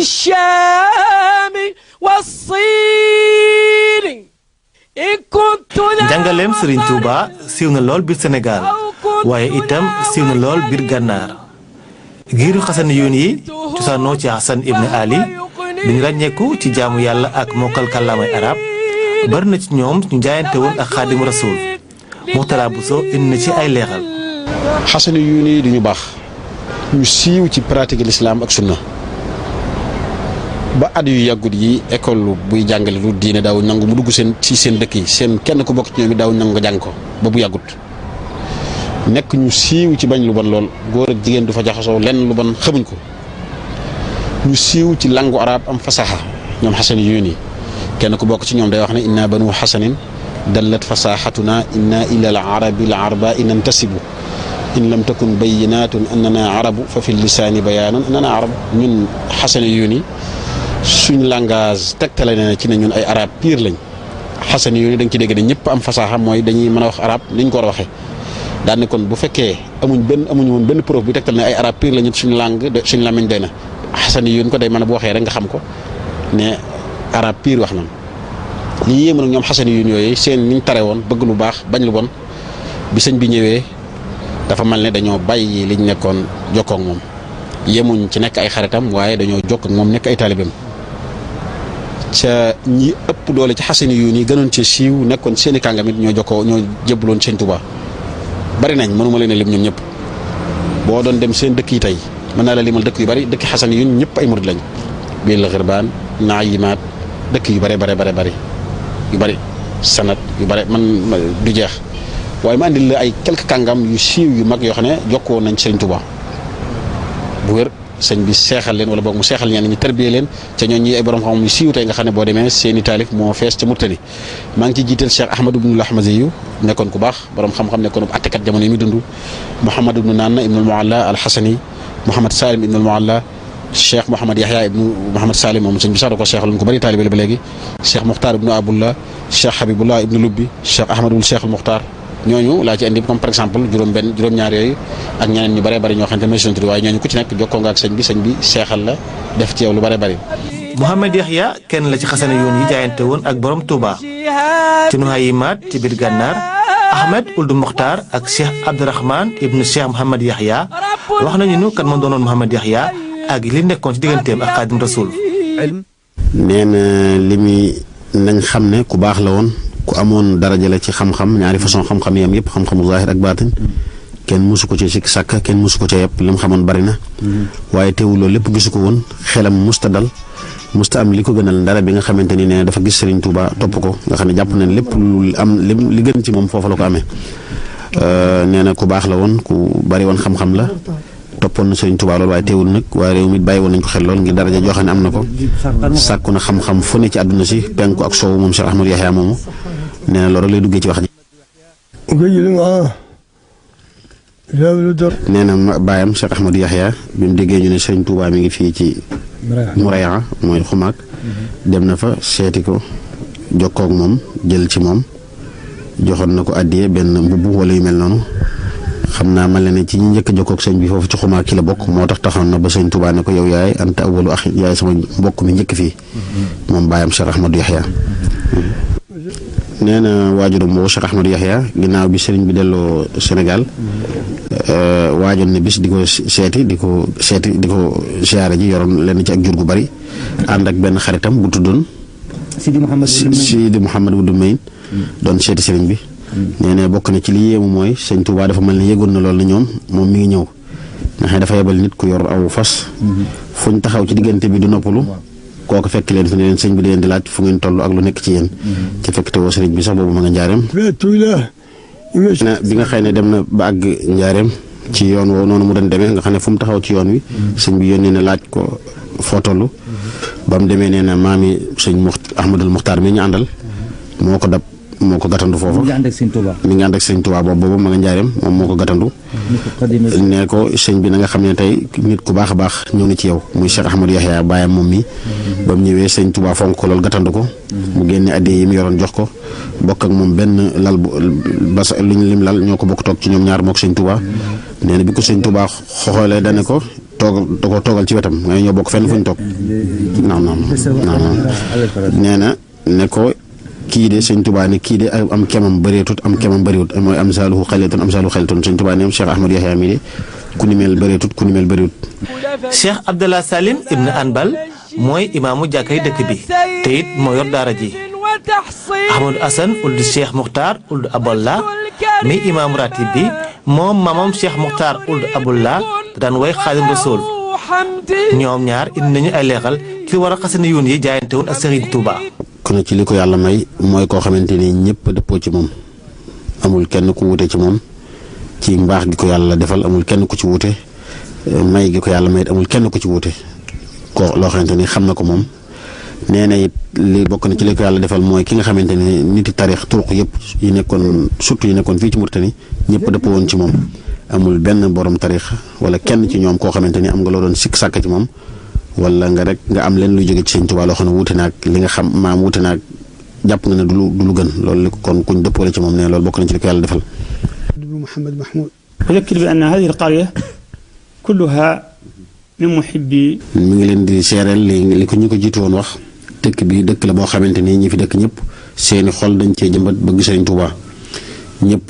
الشام والصين إن كنت njàngaleem Serigne Touba siiw na lool biir Sénégal waaye itam siiw na lool biir Gànnaar giiru xasani yoon yi cosaanoo ci Hassan ibn Ali duñu ràññeeku ci jaamu yàlla ak mokkal kàllaamay arab bari na ci ñoom ñu jaayante woon ak Xaadimu Rasuul Mourtala Bousso indi na ci ay leeral. xasani yoon yi duñu baax ñu siiw ci pratique l'islam ak sunna ba at yu yàggut yi école buy jàngale lu diine daaw nangu mu dugg seen dëkk yi seen kenn ku bokk ci ñoom it daaw nangu nga jàng ko ba bu yàggut nekk ñu siiw ci bañ lu bon lool góor ak jigéen du fa jaxasoo lenn lu bon xamuñ ko ñu siiw ci langu arab am fasaxa ñoom xasani yoon yi kenn ku bokk ci ñoom day wax ne inna banu xasanin dallat fasaxatuna inna ila al arabi al arba nantasibu in lam takun bayinatun annana arabu fa fi lisaani bayaanun annana arab ñun xasani yoon yi suñ langage tegtale na ci ne ñun ay arab pire lañ xasani yoon yi da nga ci dégg ne ñëpp am fasaaxa mooy dañuy mën a wax arab liñ ko war a waxee daan ne kon bu fekkee amuñu woon benn preuve bu tegtal ne ay arab pire lañu suñu langue suñu làmmiñ doy na xasani yoon ko day mën a bu waxee rek nga xam ko ne arab pire wax na li yéema nag ñoom xasani yoon yooyu seen niñ tare woon bëgg lu baax bañ lu bon bi sëñ bi ñëwee dafa mel ne dañoo bàyyi liñ nekkoon jokkoo ak moom yemuñ ci nekk ay xaritam waaye dañoo jokk ak moom nekk ay taalibeem ca ñi ëpp doole ci xasani yoon yi gënoon ci siiw nekkoon seeni kàngamit ñoo jokkoo ñoo jébaloon sëñ Tuubaa bari nañ mënuma leen a lim ñoom ñëpp boo doon dem seen dëkk yi tey mën naa la limal dëkk yu bari dëkk xasani yoon ñëpp ay murid lañ biir la xirbaan naayimaat dëkk yu bari yu bari sanat yu bari man du jeex waaye ma andil la ay quelques kàngam yu siiw yu mag yoo xam ne jokkoo nañ sëñ Tuubaa bu wér sëñ bi seexal leen wala boog mu seexal ñenn ñi tarbiyee leen ca ñooñu ñi ay borom xam-xam yu siiw tey nga xam ne boo demee seeni taalif moo fees ca Murtani maa ngi ci jiital Cheikh Ahmad ibnul Ahmazi yu nekkoon ku baax borom xam-xam nekkoon attekat jamono yi muy dund Mouhamad ibnu Naan ibnul Mualla al-Hasani Mouhamad Salim ibnul Mualla Cheikh Mouhamad Yahya ibnu Mouhamad Salim moom sëñ bi sax da ko seexaloon ko bari taalibe la ba léegi Cheikh Muxtaar ibnu Abdullah Cheikh Habibullah ibnu Lubbi Cheikh Ahmadul Cheikh Muxtaar ñooñu laa ci indi comme par exemple juróom-ñaar yooyu ak ñeneen ñu bare bari ñoo xam ne mooy suñu tur waaye ñooñu ku ci nekk jokkoo nga ak sëñ bi seexal la def ci yow lu bare bari. Mouhamed Yahya kenn la ci xasani yoon yi jaayante woon ak borom Touba ci Nuhaymaat ci biir Gànnaar Ahmed Ould Mokhtar ak Cheikh Abdourahman ibnu Cheikh Mouhamed Yahya wax nañu nu kan moo doonoon Mouhamed Yahya ak li nekkoon ci digganteem ak Xaadim Rasul. nee na li muy nañ xam ne ku baax la woon. ku amoon daraja la ci xam-xam ñaari façon xam-xam yam yëpp xam-xamu zaahir ak baatin kenn mësu ko ci sikk sàkk kenn mësu ko ci yëpp li mu xamoon bari na waaye teewul loolu lépp gisu ko woon xelam musta dal musta am li ko gënal ndara bi nga xamante ni ne dafa gis Serigne Touba topp ko nga xam ne jàpp na lépp lu am li gën ci moom foofa la ko amee nee na ku baax la woon ku bari woon xam-xam la toppoon na Serigne Touba loolu waaye teewul nag waaye réew mi bàyyi woon nañ ko xel lool ngir daraja joo xam ne am na ko sàkku na xam-xam fu ne ci àdduna si penku ak soowu moom Cheikh Ahmadou Yahya moomu nee na loolu lay duggee ci wax ji. nee na baayam Cheikh Ahmadou Yahya bi mu déggee ñu ne Serigne Touba mi ngi fii ci Mouraya mooy xumaag dem na fa seeti ko jokkoo ak moom jël ci moom joxoon na ko àddiye benn mbubb wala yu mel noonu. xam naa mel na ne ci njëkk a jokkoo ak sëñ bi foofu ci xumaa ki la bokk moo tax taxaw na ba sëñ Touba ne ko yow yaay anta awwalu axi yaay sama mbokk mi njëkk fii moom baayam Cheikh Ahmadou Yahya nee na waajuram boobu Cheikh Ahmadou Yahya ginnaaw bi sëriñ bi delloo Sénégal waajoon ne bis di ko di ko siyaare ji yoroon lenn ci ak jur gu bari ànd ak benn xaritam bu tuddoon Sidi Mouhamad Wuld Mayn doon seeti sëriñ bi nee na bokk na ci li yéemu mooy sëñ Touba dafa mel ne yëgoon na lool na ñoom moom mi ngi ñëw nga xam ne dafa yebal nit ku yor aw fas fuñ taxaw ci diggante bi du noppalu kooku fekk leen fi ne leen sëñ bi di leen di laaj fu ngeen toll ak lu nekk ci yéen ci fekk te woo sëriñ bi sax boobu ma nga njaareem bi nga xëy ne dem na ba àgg njaareem ci yoon woowu noonu mu doon demee nga xam ne fu mu taxaw ci yoon wi sëñ bi yónnee na laaj ko foo toll ba mu demee nee na maami sëñ Ahmadul Muxtaar mi ñu àndal moo ko dab moo ko gàttandu foofu mi ngi ànd ak sëñ Touba boobu ma nga njaareem moom moo ko gàttandu ne ko sëñ bi na nga xam ne tey nit ku baax a baax ñëw na ci yow muy Cheikh Ahmadou Yahya baayam moom mi ba mu ñëwee sëñ Touba fonk ko loolu gàttandu ko mu génne addiya yi mu yoroon jox ko bokk ak moom benn lal bu bas luñ lim lal ñoo ko bokk toog ci ñoom ñaar mook sëñ Touba nee na bi ko sëñ Touba xoolee dane ko toogal ci wetam nga ñoo bokk fenn fu ñu toog naam nee na ne ko kii de sëñ Tuubaa ne kii de am kemam bëreetut mooy am saaluhu xaletun sëñ Tuubaa ne Cheikh Ahmad Yaxya mi de ku ni mel bëreetut Cheikh Abdallah Salim ibn Anbal mooy imaamu jàkkay dëkk bi te it moo yor daara ji Ahmadou Assane uld Cheikh Muxtaar uld Abdallah mi imaamu ratib bi moom maamam Cheikh Muxtaar uld Abdallah daan way Xaadim Rasuul ñoom ñaar indi nañu ay leexal ci war a xasana yoon yi jaayante woon ak Serigne Touba. kon ci li ko yàlla may mooy koo xamante ni ñëpp dëppoo ci moom amul kenn ku wute ci moom ci mbaax gi ko yàlla defal amul kenn ku ci wute may gi ko yàlla may amul kenn ku ci wute ko loo xamante ni xam na ko moom nee na it li bokk na ci li ko yàlla defal mooy ki nga xamante ni niti tarix turuq yëpp yi nekkoon surtout yi nekkoon fii ci Mauritanie ñëpp dëppoo woon ci moom amul benn borom tarix wala kenn ci ñoom koo xamante ni am nga loo doon sikk sàkk ci moom wala nga am leen luy jóge ci Sëñ Tuubaa loo xam ne wuute naag li nga xam maam wuute naag jàpp nga ne du lu gën loolu kon kuñ dëppoole ci moom ne loolu bokk na ci li ko yàlla defal. Mouhamed Mahmoud. أذكر بأن هذه القرية كلها من محبي. mi ngi leen di seereel li ko ñu ko jiitu woon wax dëkk bi dëkk la boo xamante ni ñi fi dëkk ñëpp seeni xol dañ cee jëmbat bëgg Sëñ Tuubaa ñëpp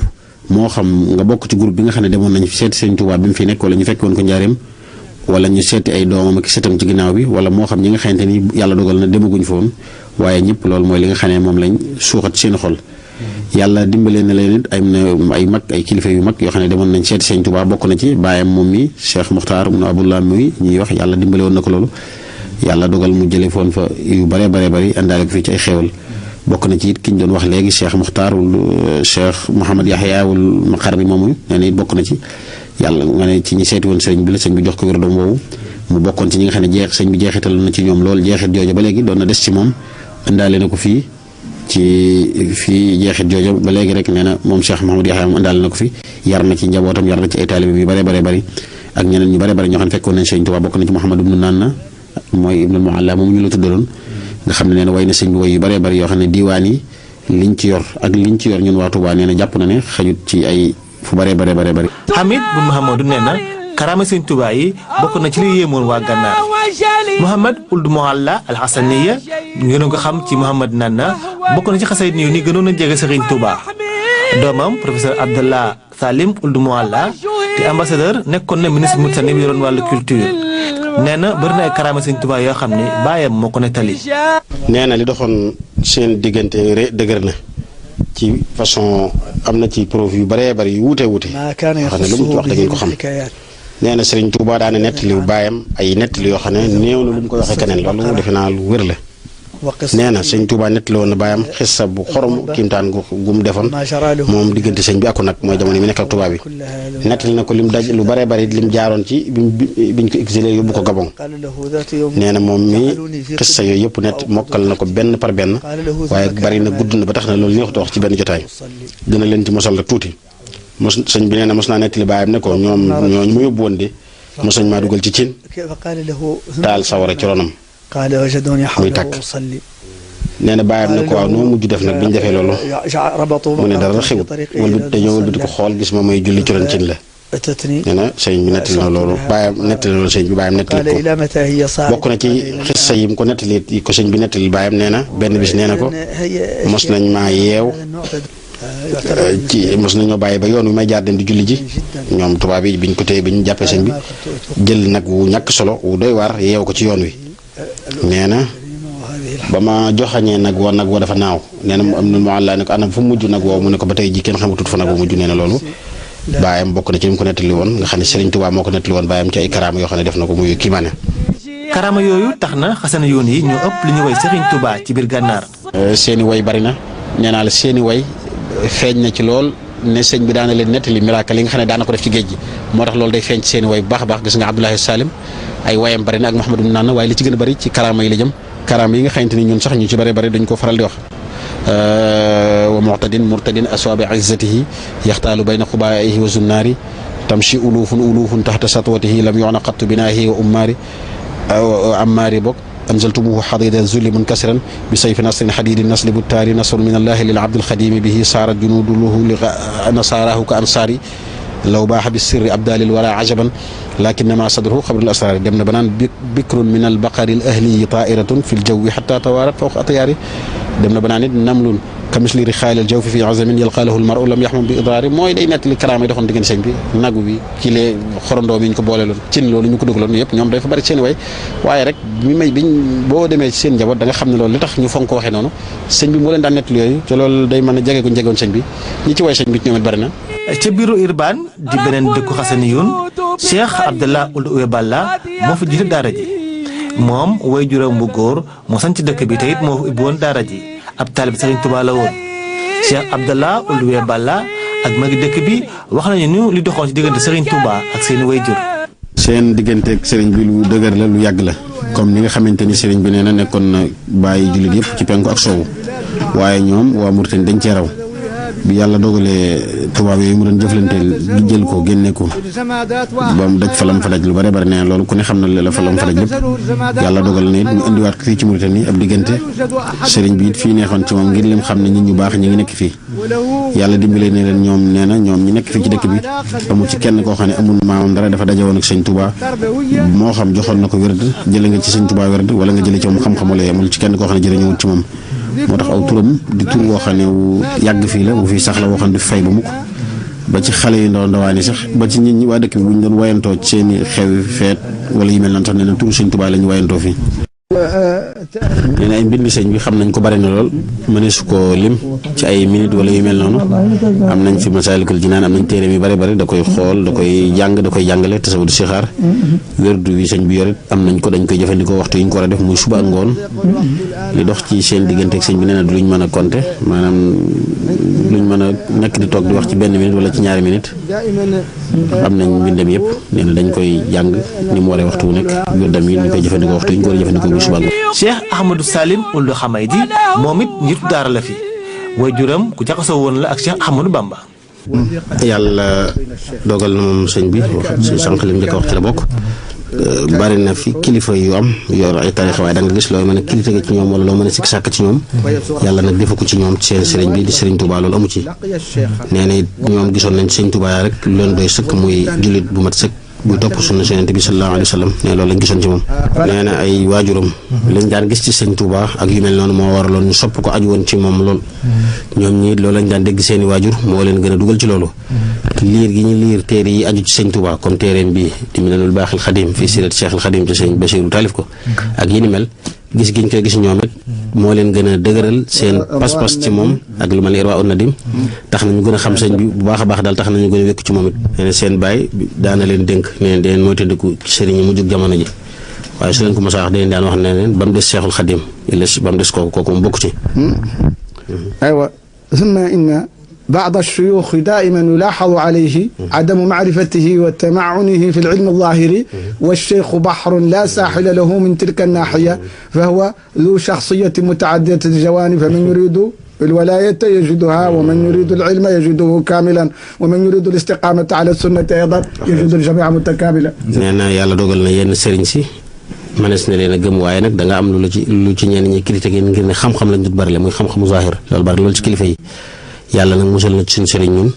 moo xam nga bokk ci groupe bi nga xam ne demoon nañ fi seeti Sëñ Tuubaa bi mu fi nekk wala ñu fekk woon ko njaareem wala ñu seeti ay doomam ak setam ci ginnaaw bi wala moo xam ñi nga xamante ni yàlla dogal na demaguñ fa woon waaye ñëpp loolu mooy li nga xam ne moom lañ suuxat seen xol yàlla dimbale na leen it ay mag ay kilifa yu mag yoo xam ne demoon nañ seeti Sëñ Tuubaa bokk na ci baayam moom mi Cheikh Muxtaar ibn Abdullah mi ñuy wax yàlla dimbale woon na ko loolu yàlla dogal mu jële foon fa yu bare bari àndaale ko fii ci ay xéewal bokk na ci it ki ñu doon wax léegi Cheikh Muxtaar Cheikh Mouhamad Yaxya wul Maqarri moomu nee na it bokk na ci yàlla nga ne ci ñi seeti woon sëñ bi la sëñ bi jox ko wér doom woowu mu bokkoon ci ñi nga xam ne sëñ bi jeexital na ci ñoom lool jeexit jooju ba léegi doon na des ci moom indaale na ko fii jeexit jooju ba léegi rek nee na moom Cheikh Mouhamadou Yaxya moom indaale na ko fi yar na ci njabootam yar na ci ay taalibe yu bare bari ak ñeneen ñu bare ñoo xam ne fekkoon nañ sëñ Tuubaa bokk na ci Mouhamadou ibnu Nanna mooy ibnu Mualla moom ñu la tuddaloon nga xam ne nee na way na sëñ bi way yu bare yoo xam ne diiwaan yi liñ ci yor ñun waa Tuubaa nee na jàpp na ne xajut ci ay fu bare. Hamid bun Mahamadou nee na karaama Sëñ Tuubaa yi bokk na ci li yéemoon waa Gànnaar Mouhamad uld Mualla al Hasaniya ngeen ko xam ci Mouhamad Nanna bokk na ci xasayid ni gënoon a jege Sëriñ Tuubaa doomam professeur Abdallah Salim uld Mualla di ambassadeur nekkoon na ministre Mauritanie bi yoroon wàllu culture nee na bëri na ay karaama Sëñ Tuubaa yoo xam ne baayam moo ko nettali. nee na li doxoon seen diggante dëgër na ci façon am na ci preuve yu bëree bëri yu wuute yoo xam ne lu mu ci wax da ngeen ko xam nee na Sëriñ Tuubaa daane nettali baayam ay nettali yoo xam ne néew na lu mu ko waxee keneen loolu defe naa lu wér la nee na Sëñ Tuubaa nettali woon na baayam xissa bu xorom kiimtaan gu mu defoon moom diggante sëñ bi ak nag mooy jamono mi nekk ak tubaab bi nettali na ko lim daj lu bëree bëri lim jaaroon ci biñ ko exilé yóbbu ko Gabon nee na moom mi xissa yooyu yëpp net mokkal na ko benn par benn waaye bari na gudd na ba tax na loolu neexut a wax ci benn jotaay dina leen ci mosal rek tuuti sëñ bi nee na mos naa nettali baayam ne ko ñooñu mu yóbbu woon de mos nañ maa dugal ci cin taal sawara ci ronam muy tàkk nee na baayam ne ko waaw noo mujj def nag bi ñu defee loolu mu ne dara xewut dañoo wëlbati ko xool gis ma may julli ci ron cin la nee na sëñ bi nettali na loolu baayam nettali ko bokk na ci xissa yi mu ko nettali ko sëñ bi nettali baayam nee na benn bis nee na ko mos nañ maa yeew mos nañoo bàyyi ba yoon wi may jaar dem di julli ji ñoom tubaab yi biñ ko téye biñ jàppee sëñ bi jël nag wu ñàkk solo wu doy waar yeew ko ci yoon wi nee na ba ma joxañee nag woo dafa naaw nee na am na mu àllaa ne ko anam fu mujj nag woo mu ne ko ba tey ji kenn xamatut fa nag wu mujj nee na loolu baayam bokk na ci li mu ko nettali woon nga xam ne Sëriñ Tuubaa moo ko nettali woon baayam ci ay karaama yoo xam ne def na ko muy kiimaane karaama yooyu tax na xasana yoon yi ñoo ëpp li ñu way Sëriñ Tuubaa ci biir Gànnaar seeni way bari na nee naa la seeni way feeñ na ci lool ne sëñ bi daana leen nettali miracle yi nga xam ne daana ko def ci géej gi moo tax loolu day feeñ ci seeni way bu baax a baax gis nga Abdoulaye Salim ay wayam bari na ak Mouhamadou Nanna waaye li ci gën a bari ci karaama yi la jëm karaama yi nga xamante ni ñun sax ñu ci bari dañ ko faral di wax wa mu'tadin murtadin aswaabi izzatihi yaxtaalu bayna xubaa'ihi wa zunnaari tamshi ulufun taxta satwatihi lam yu'na qattu binaahi wa ummaari ammaari bokk أنزلتموه حضيض الذل منكسرا بسيف نصر حديد النسل بالتاري نصر من الله للعبد الخديم به صارت جنود له نصاراه كأنصاري law baaxa bi sirri abdalil wala ajaban lakinnama sadruhu xabrul asraari dem na ba naan bikrun min al baqari al ahliyi tairatun fi l jawwi xata tawaarat fawqa atyaari dem na ba naan it namlun kamisli rixaali al jawfi fi azamin yalqaalahu al maru lam yaxmam bi idraari mooy day nettali karaama yi doxoon diggante sëñ bi nagu bi ci lee xorondoo mi ñu ko booleeloon cin loolu ñu ko dugaloon yëpp ñoom dafa bari seen way waaye rek boo demee ci seen njaboot da nga xam ne loolu li tax ñu fonk ko waxee noonu sëñ bi moo leen daan nettali yooyu te loolu day mën a jege ko jegoon sëñ bi ñi ci way sëñ bi ñoom it bari na. ca biiru Irbaan di beneen dëkku Xasaniyuun Cheikh Abdallah Ould Ouye Balla moo fa jiite daara ji moom way juróom bu góor moo sanc dëkk bi te it moo fa ubbi woon daara ji ab taalib Serigne Touba la woon Cheikh Abdallah Ould Ouye Balla ak magi dëkk bi wax nañu ni li doxoon ci diggante Serigne Touba ak seeni way jur. seen digganteeg sëriñ bi lu dëgër la lu yàgg la comme ni nga xamante ni sëriñ bi nee na nekkoon na bàyyi jullit yëpp ci penku ak soowu waaye ñoom waa Mauritanie dañ cee raw bi yàlla dogalee tubaab yooyu mu doon jëflanteel di jël ko génne ko ba mu daj falam fa daj lu bare bare nee na loolu ku ne xam na la falam fa daj lépp yàlla dogal na it ñu indiwaat fii ci Mauritanie ab diggante sëriñ bi it fii neexoon ci moom ngir lim xam ne nit ñu baax ñi ngi nekk fii yàlla dimbale ne leen ñoom nee na ñoom ñi nekk fii ci dëkk bi amul ci kenn koo xam ne amul maamam dara dafa daje woon ak sëñ Touba moo xam joxoon na ko wérd jële nga ci sëñ Touba wérd wala nga jële ci moom xam-xam wala amul ci kenn koo xam ne jëriñuwut ci moom moo tax aw turam di tur woo xam ne wu yàgg fii la wu fii sax la woo xam ne du fay ba mukk ba ci xale yu ndaw ndawaan yi sax ba ci nit ñi waa dëkk bi bu ñu doon wayantoo ci seeni xew feet wala yu mel noonu sax nee na turu sëñ Touba la ñu wayantoo fii nee na ay mbind sëñ bi xam nañ ko bari na lool mënees ko lim ci ay minute wala yu mel noonu am nañ fi Masaalikul Jinaan am nañ téere yu bari bari da koy xool da koy jàng da koy jàngale tasawudu sixaar wérdu wi sëñ bi yorit am nañ ko dañ koy jëfandikoo waxtu yi ñu ko war a def muy suba ak ngoon li dox ci seen diggante ak sëñ bi nee na du luñ mën a compter maanaam luñ mën a nekk di toog di wax ci benn minute wala ci ñaari minute am nañ mbindam yëpp nee na dañ koy jàng ni mu waree waxtu wu nekk wérdam yi ñu koy jëfandikoo waxtu yi ñu ko war a jëfandikoo Cheikh Ahmadou Salim Ould Hamaydi moom it njiitu daara la fi waajuram ku jaxasoo woon la ak Cheikh Ahmadou Bamba. yàlla dogal na moom sëñ bi wax si sànq li mu njëkk a wax ci la bokk bari na fi kilifa yu am yor ay tarixa waaye da nga gis looy mën a critiquer ci ñoom wala loo mën a sikk sàkk ci ñoom yàlla nag defu ko ci ñoom ci seen sëriñ bi di sëriñ Touba loolu amu ci nee na it ñoom gisoon nañ sëñ Touba rek lu leen doy sëkk muy jullit bu mat sëkk buy topp sunna Yonent bi sallallahu alayhi wa sallam ne loolu lañ gisoon ci moom nee na ay waajuram lañ daan gis ci sëñ Touba ak yu mel noonu moo waraloon ñu sopp ko aju woon ci moom lool ñoom ñi loolu lañ daan dégg seeni waajur moo leen gën a dugal ci loolu liir gi ñu liir téere yi aju ci sëñ Touba comme téereem bi di Minanul Baaxil Xadim fii sirat Cheikhul Xadim ci sëñ Basiru taalif ko ak yi ni mel gis giñ koy gis ñoom it moo leen gën a dëgëral seen pas-pas ci moom ak lu mel ni Irwa un-Nadim tax nañu gën a xam sëñ bi bu baax a baax daal tax nañu gën a wékku ci moom it nee na seen baay daana leen dénk nee deen mooy tëddiku ci sëriñ yi mu jóg jamono ji waaye su leen ko mos a wax daleen daan wax ne leen ba mu des Cheikhul Xadim ba mu des kooku mu bokk ci aywa summa inna بعض الشيوخ دائما يلاحظ عليه عدم معرفته وتمعنه في العلم الظاهري والشيخ بحر لا ساحل له من تلك الناحية فهو ذو شخصية متعددة الجوانب فمن يريد الولاية يجدها ومن يريد العلم يجده كاملا ومن يريد الاستقامة على السنة أيضا يجد الجميع متكاملا. nee na yàlla dogal na yenn sëriñ si mënees na leen a gëm waaye nag da nga am lu ci ñenn ñi critiqué ngir ne xam-xam lañ dut bari la muy xam-xamu zahir loolu bari loolu ci kilifa yi yàlla nag musal na ci suñu sëriñ ñun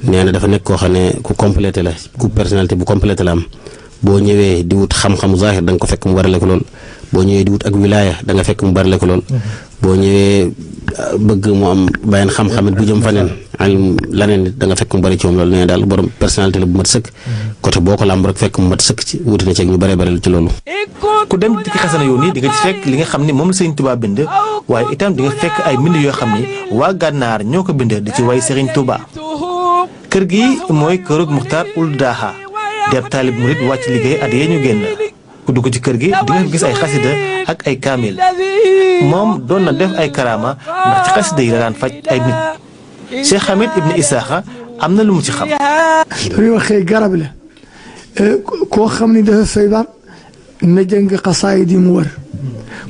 nee na dafa nekk koo xam ne ku complété la ku personnalité bu complété la am boo ñëwee di wut xam-xamu zahir da nga ko fekk mu barale ko lool boo ñëwee di wut ak wilaya da nga fekk mu barale ko lool boo ñëwee bëgg mu am bayan xam-xamit bu jëm faneen alim laneen nit da nga fekk mu bari ci moom loolu nee na daal borom personnalité la bu mat sëkk côté boo ko làmb rek fekk mu mat sëkk ci wuti na ci ak ñu bare bare ci loolu ku dem ci Xasaniyuun di nga ci fekk li nga xam ne moom la Sëriñ Touba bind waaye itam di nga fekk ay mbind yoo xam ne waa gànnaar ñoo ko bind di ci way Sëriñ Touba kër gi mooy kërug Muxtaar Ould Daha deb taalib murit wàcc liggéey at yee ñu génn ku dugg ci kër gi di nga gis ay xasida ak ay kaamil moom doon na def ay karaama ndax ci xasida yi la daan faj ay nit Cheikh Hamid Ibn Isaaxa am na lu mu ci xam. li waxee garab la koo xam ni dafa feebar na jàng xasaayid yi mu wër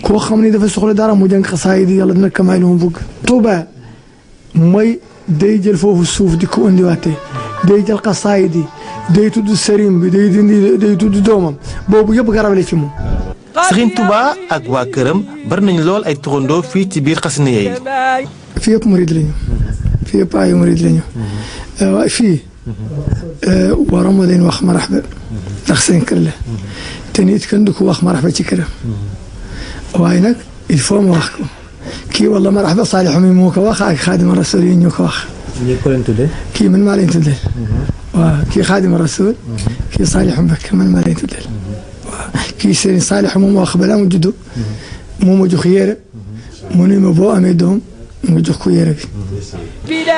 koo xam ni dafa soxla dara mu jàng xasaayid yi yàlla dina ko may lu mu bëgg. Tuuba mooy day jël foofu suuf di ko indiwaatee day jël xasaayid yi day tudd sëriñ bi day tudd doomam boobu yëpp garab la ci moom. Sëriñ Touba ak waa këram bari nañu lool ay turandoo fii ci biir xasiniya yi. fii yëpp murid lañu fii yëpp ay murid lañu waaye fii waroon ma leen wax marhaba ndax seen kër la te nit kenn du ko wax marhaba ci këram waaye nag il faut ma wax ko kii wala marhaba Saalixu mi moo ko wax ak Xaadima Rasul yi ñu ko wax. ñëpp ko leen tuddee. kii man maa leen tuddee. waaw kii Xaadima Rasul. kii Saalixu Mbakke man maa leen tuddee. waaw kii Serigne Saalixu moom wax balaa mu juddu. moo ma jox yére. mu ne ma boo amee doom nga jox ko yére bi.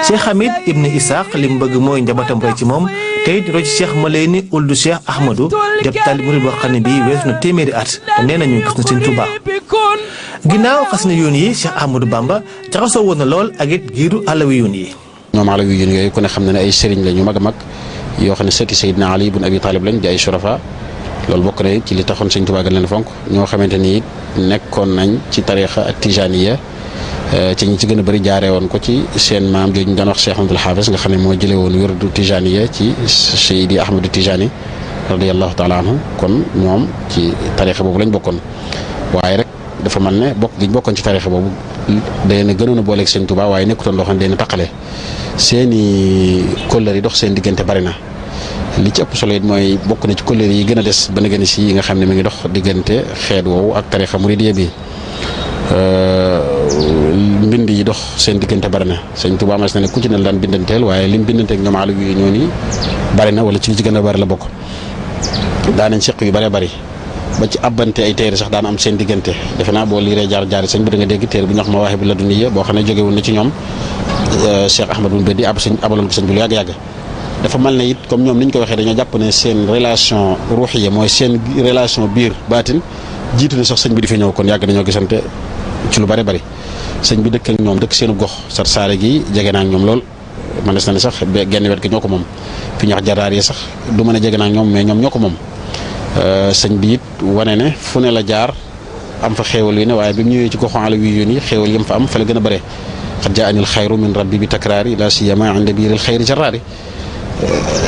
Cheikh Hamid Ibn Ishaq li mu bëgg mooy njabootam roy ci moom te it roy ci Cheikh Maleyni uldu Cheikh Ahmadou def taalib murid boo xam ne bii weesu na téeméeri at te nee nañu gis na Sëñ Tuubaa. ginnaaw xas na yoon yi Cheikh Ahmadou Bamba jaxasoo woon na lool ak it giiru alawi yoon yi. ñoom alawi yoon yooyu ku ne xam na ne ay sëriñ la ñu mag a mag yoo xam ne sëti Seydina Ali ibn Abi Talib lañ di ay surafa loolu bokk na ci li taxoon Sëñ Tuubaa gën leen fonk ñoo xamante ni it nekkoon nañ ci tariixa ak tijaniya ci ñi ci gën a bëri jaaree woon ko ci seen maam jooju ñu daan wax Cheikh Ahmadul Haafis nga xam ne moo jëlee woon wirdu tijaniya ci Seydi Ahmadu Tijani radiyallahu taala anhu kon ñoom ci tariixa boobu lañ bokkoon waaye rek dafa mel ne bokk gi ñu bokkoon ci tariixa boobu day na gënoon a booleeg Sëñ Tuubaa waaye nekkutoon loo xam ne day na taqale seeni kóllëre yi dox seen diggante bari na li ci ëpp solo it mooy bokk na ci kóllëre yi gën a des ba na gën a si yi nga xam ne mi ngi dox diggante xeet woowu ak tariixa muridiyya bi mbind yi dox seen diggante bari na Sëñ Tuubaa mas na ne ku ci ne daan bindanteel waaye lim bindanteeg ñoom àll yu ñoo ni bari na wala ci li ci gën a bari la bokk daanañ seq yu bëree bari ba ci abbante ay téere sax daan am seen diggante defe naa boo liiree jaar sëñ bi da nga dégg téere bu ñu wax Mawaahibu Ladunniya boo xam ne jóge woon na ci ñoom Cheikh Ahmadou Bedi abaloon ko sëñ bi lu yàgg-yàgg dafa mel ne it comme ñoom ni ñu ko waxee dañoo jàpp ne seen relation ruuxiya mooy seen relation biir baatin jiitu na sax sëñ bi di fi ñëw kon yàgg nañoo gisante ci lu bari bari sëñ bi dëkk ak ñoom dëkk seenu gox sar saare gi jege naa ak ñoom lool man des na ne sax genn wet gi ñoo ko moom fi ñu wax jaraar yi sax du mën a jege naa ak ñoom mais ñoom ñoo ko moom sëñ bi it wane ne fu ne la jaar am fa xéewal yu ne waaye bi mu ñëwee ci goxu alawi yu ni xéewal yam fa am fa la gën a bare xad jaa anil xayru min rabbi bi takraari la siyama inda biiril xayri jaraari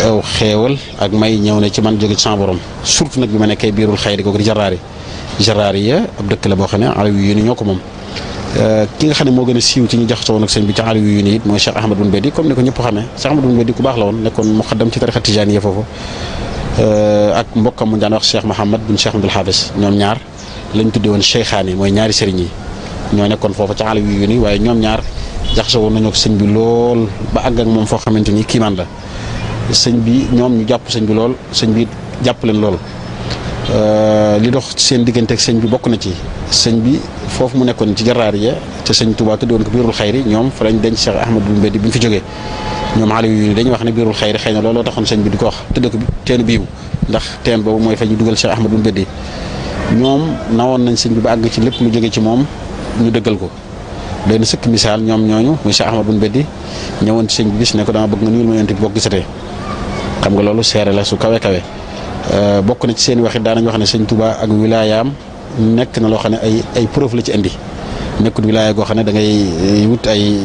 aw xéewal ak may ñëw ne ci man jóge ci sama borom surtout nag bi ma nekkee biirul xayri kooku di jaraari ya ab dëkk la boo xam ne alawi yu ni ñoo ko moom ki nga xam ne moo gën a siiw ci ñu jaxasoo woon ak sëñ bi ci alawi yu ni it mooy Cheikh Ahmadou Bun Bedi comme ni ko ñëpp xamee Cheikh Ahmadou Bun Bedi ku baax la woon nekkoon muqaddam ci tarixa tijaaniya foofu ak mbokkam mu daan wax Cheikh Mouhamad bin Cheikh Ahmadul Haafis ñoom ñaar lañ tuddee woon cheikhaani mooy ñaari sëriñ yi ñoo nekkoon foofu ci alawi yu ni waaye ñoom ñaar jaxasoo woon nañoo ak sëñ bi lool ba àgg ak moom foo xamante ni kiimaan la sëñ bi ñoom ñu jàpp sëñ bi lool sëñ bi jàpp leen lool li dox seen diggante ak sëñ bi bokk na ci sëñ bi foofu mu nekkoon ci jaraar ya te sëñ Tuubaa tudde woon ko biirul xayri ñoom fa lañ denc Cheikh Ahmadou Bun Bedi bi ñu fi jógee ñoom xale yu dañuy wax ne biirul xayri xëy na looloo taxoon sëñ bi di ko wax tudde ko teenu biibu ndax teen boobu mooy fa ñu dugal Cheikh Ahmadou Bun Bedi ñoom nawoon nañ sëñ bi ba àgg ci lépp lu jóge ci moom ñu dëggal ko doy na sëkk misaal ñoom ñooñu muy Cheikh Ahmadou Bun Bedi ñëwoon ci sëñ bi bis ne ko dama bëgg nga nuyul ma yonent bi boo gisatee xam nga loolu seere la su kawe kawe bokk na ci seen waxit daanañ wax ne sëñ Tuubaa ak wilaayaam nekk na loo xam ne ay preuve la ci indi nekkul wilaaya goo xam ne da ngay wut ay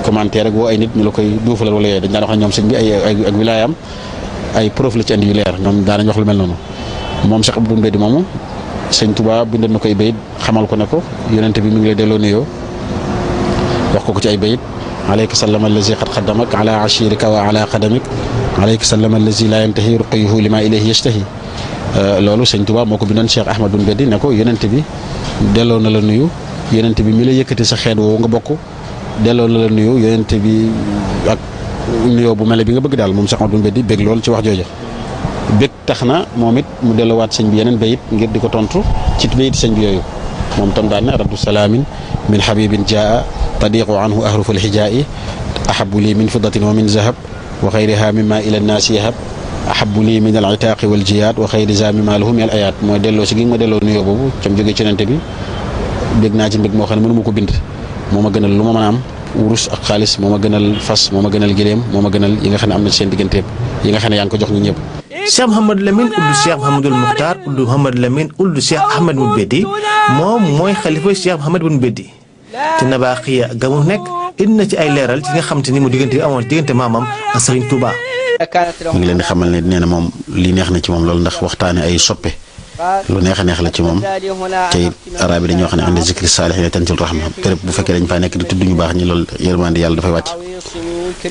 commentaire ak woo ay nit ñu la koy duufalal wala yooyu dañ daan wax ne ñoom sëñ bi ak wilaayaam ay preuve la ci indi yu leer ñoom daanañ wax lu mel noonu moom Cheikh Ahmadou Bun Bedi moomu sëñ Tuubaa bindoon na koy bayit xamal ko ne ko yonente bi mi ngi lay delloo nuyoo wax ko ci ay bayit alayka sallama allazi qad xaddamak ala ashirika wa ala qadamik alayka sallama allazi la yantahi ruqyuhu lima ilayhi yashtahi loolu sëñ Tuubaa moo ko bindoon Cheikh Ahmadou Bun Bedi ne ko yonente bi delloo na la nuyu yonente bi mi la yëkkati sa xeet woowu nga bokk delloo na la nuyu yonente bi ak nuyoo bu mel bi nga bëgg daal moom Cheikh Ahmadou Bun Bedi bég lool ci wax jooja bég tax na moom it mu delloowaat sëñ bi yeneen bayit ngir di ko tontu ci bayit sëñ bi yooyu moom tam daan ne raddu salaamin min habibin jaa tadiqu anhu ahruful hijaa'i ahabu lii min fiddatin wa min zahab wa xayriha mimma ila nnaasi yahab ahabu lii min al itaaqi wal jiyaat wa xayri za mimma lahu min al ayaat mooy delloo si gi ma delloo nuyoo boobu cam jógee ci nante bi bég naa ci mbég moo xam ne mënu ma ko bind moo ma gënal lu ma mën a am wurus ak xaalis moo ma gënal fas moo ma gënal giléem moo ma gënal yi nga xam ne am na ci seen digganteeb yi nga xam ne yaa ngi ko jox ñu ñëpp Cheikh Mouhamadou Lamine uldu Cheikh Mouhamadoul Mukhtar uldu Mouhamadou Lamine uldu Cheikh Ahmadou Bun Bedi moom mooy xalifa Cheikh Mouhamadou Bun Bedi te nabaaxiya ga mu nekk indi na ci ay leeral ci nga xam te ni mu diggante amoon diggante maamam ak Serigne Touba. mu ngi leen di xamal ne nee na moom lii neex na ci moom loolu ndax waxtaane ay soppe lu neex a neex la ci moom te it arab yi dañuy wax ne indi zikri saalihiina tanzil rahma béréb bu fekkee dañ faa nekk di tudd ñu baax ñi loolu yërmande yàlla dafay wàcc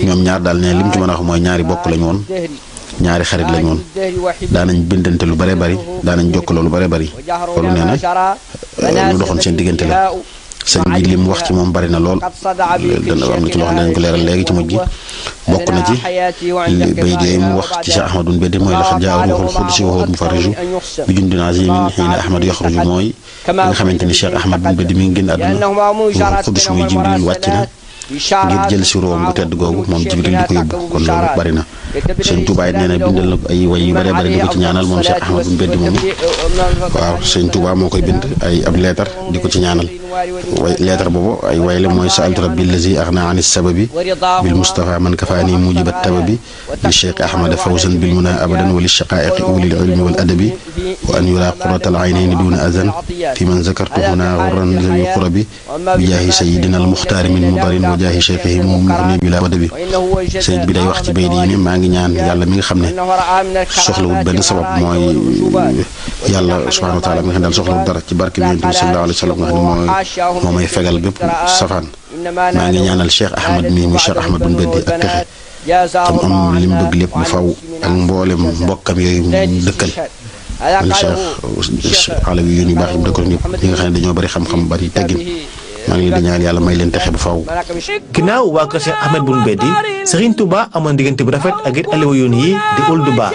ñoom ñaar daal ne li mu ci mën a wax mooy ñaari bokk lañu woon ñaari xarit lañ woon daanañ bindante lu bare bari daanañ jokkaloo lu bare bari loolu nee na lu doxoon seen diggante la. sëñ bi li mu wax ci moom bari na lool dana am na ci loo xam ne dañ ko leeral léegi ci mujj gi bokk na ci bay yooyu mu wax ci Cheikh Ahmadou Mbeddi mooy laxad jaa ruuxul xudus wa huwa mufarriju bi jundin azimin xiina Ahmad yaxruju mooy li nga xamante ni Cheikh Ahmadou Mbeddi mi ngi génn àdduna ruuxul xudus muy Jibril wàcc na ngir jël si room bu tedd googu moom Jibril di ko yóbbu kon loolu bari na. sëñ Touba it nee na bindal na ay way yu bëree bëri di ko ci ñaanal moom Cheikh Ahmadou Mbeddi moom waaw sëñ Touba moo koy bind ay ab leetar di ko ci ñaanal way leetar boobu ay way la mooy sa'altu rabbi allazi aghna ani sababi bil Mustafa man kafaani mujibat tababi li Cheikh Ahmad fawzan bil muna abadan wa li shaqaiqi ulil ilmi wal adabi wa an yura qurratal aynayni duna azan fi man zakartu huna ghurran zawi qurabi bi jaahi sayyidina al muxtaar min mudarin wa jaahi cheikhihi mughni bila wadabi sëñ bi day wax ci bay di maa ngi ñaan yàlla mi nga xam ne soxlawul benn sabab mooy yàlla subhanahu wa taala mi nga xam ne daal soxlawul dara ci barke bi yonent bi sallallahu alayhi wa sallam nga xam ne moo may fegal bépp safaan maa ngi ñaanal Cheikh Ahmad mi muy Cheikh Ahmadou Mbeddi ak texe tam am li mu bëgg lépp bu faw ak mboolem mbokkam yooyu mu dëkkal man Cheikh alawi yoon yu baax yi mu dëkkal ñëpp ñi nga xam ne dañoo bari xam-xam bari teggin maa ngi leen di ñaan yàlla may leen texe bu faw. ginnaaw waa kër Cheikh Ahmadou Mbeddi Serigne Touba amoon diggante bu rafet ak it aliwa yoon yi di Ould Ba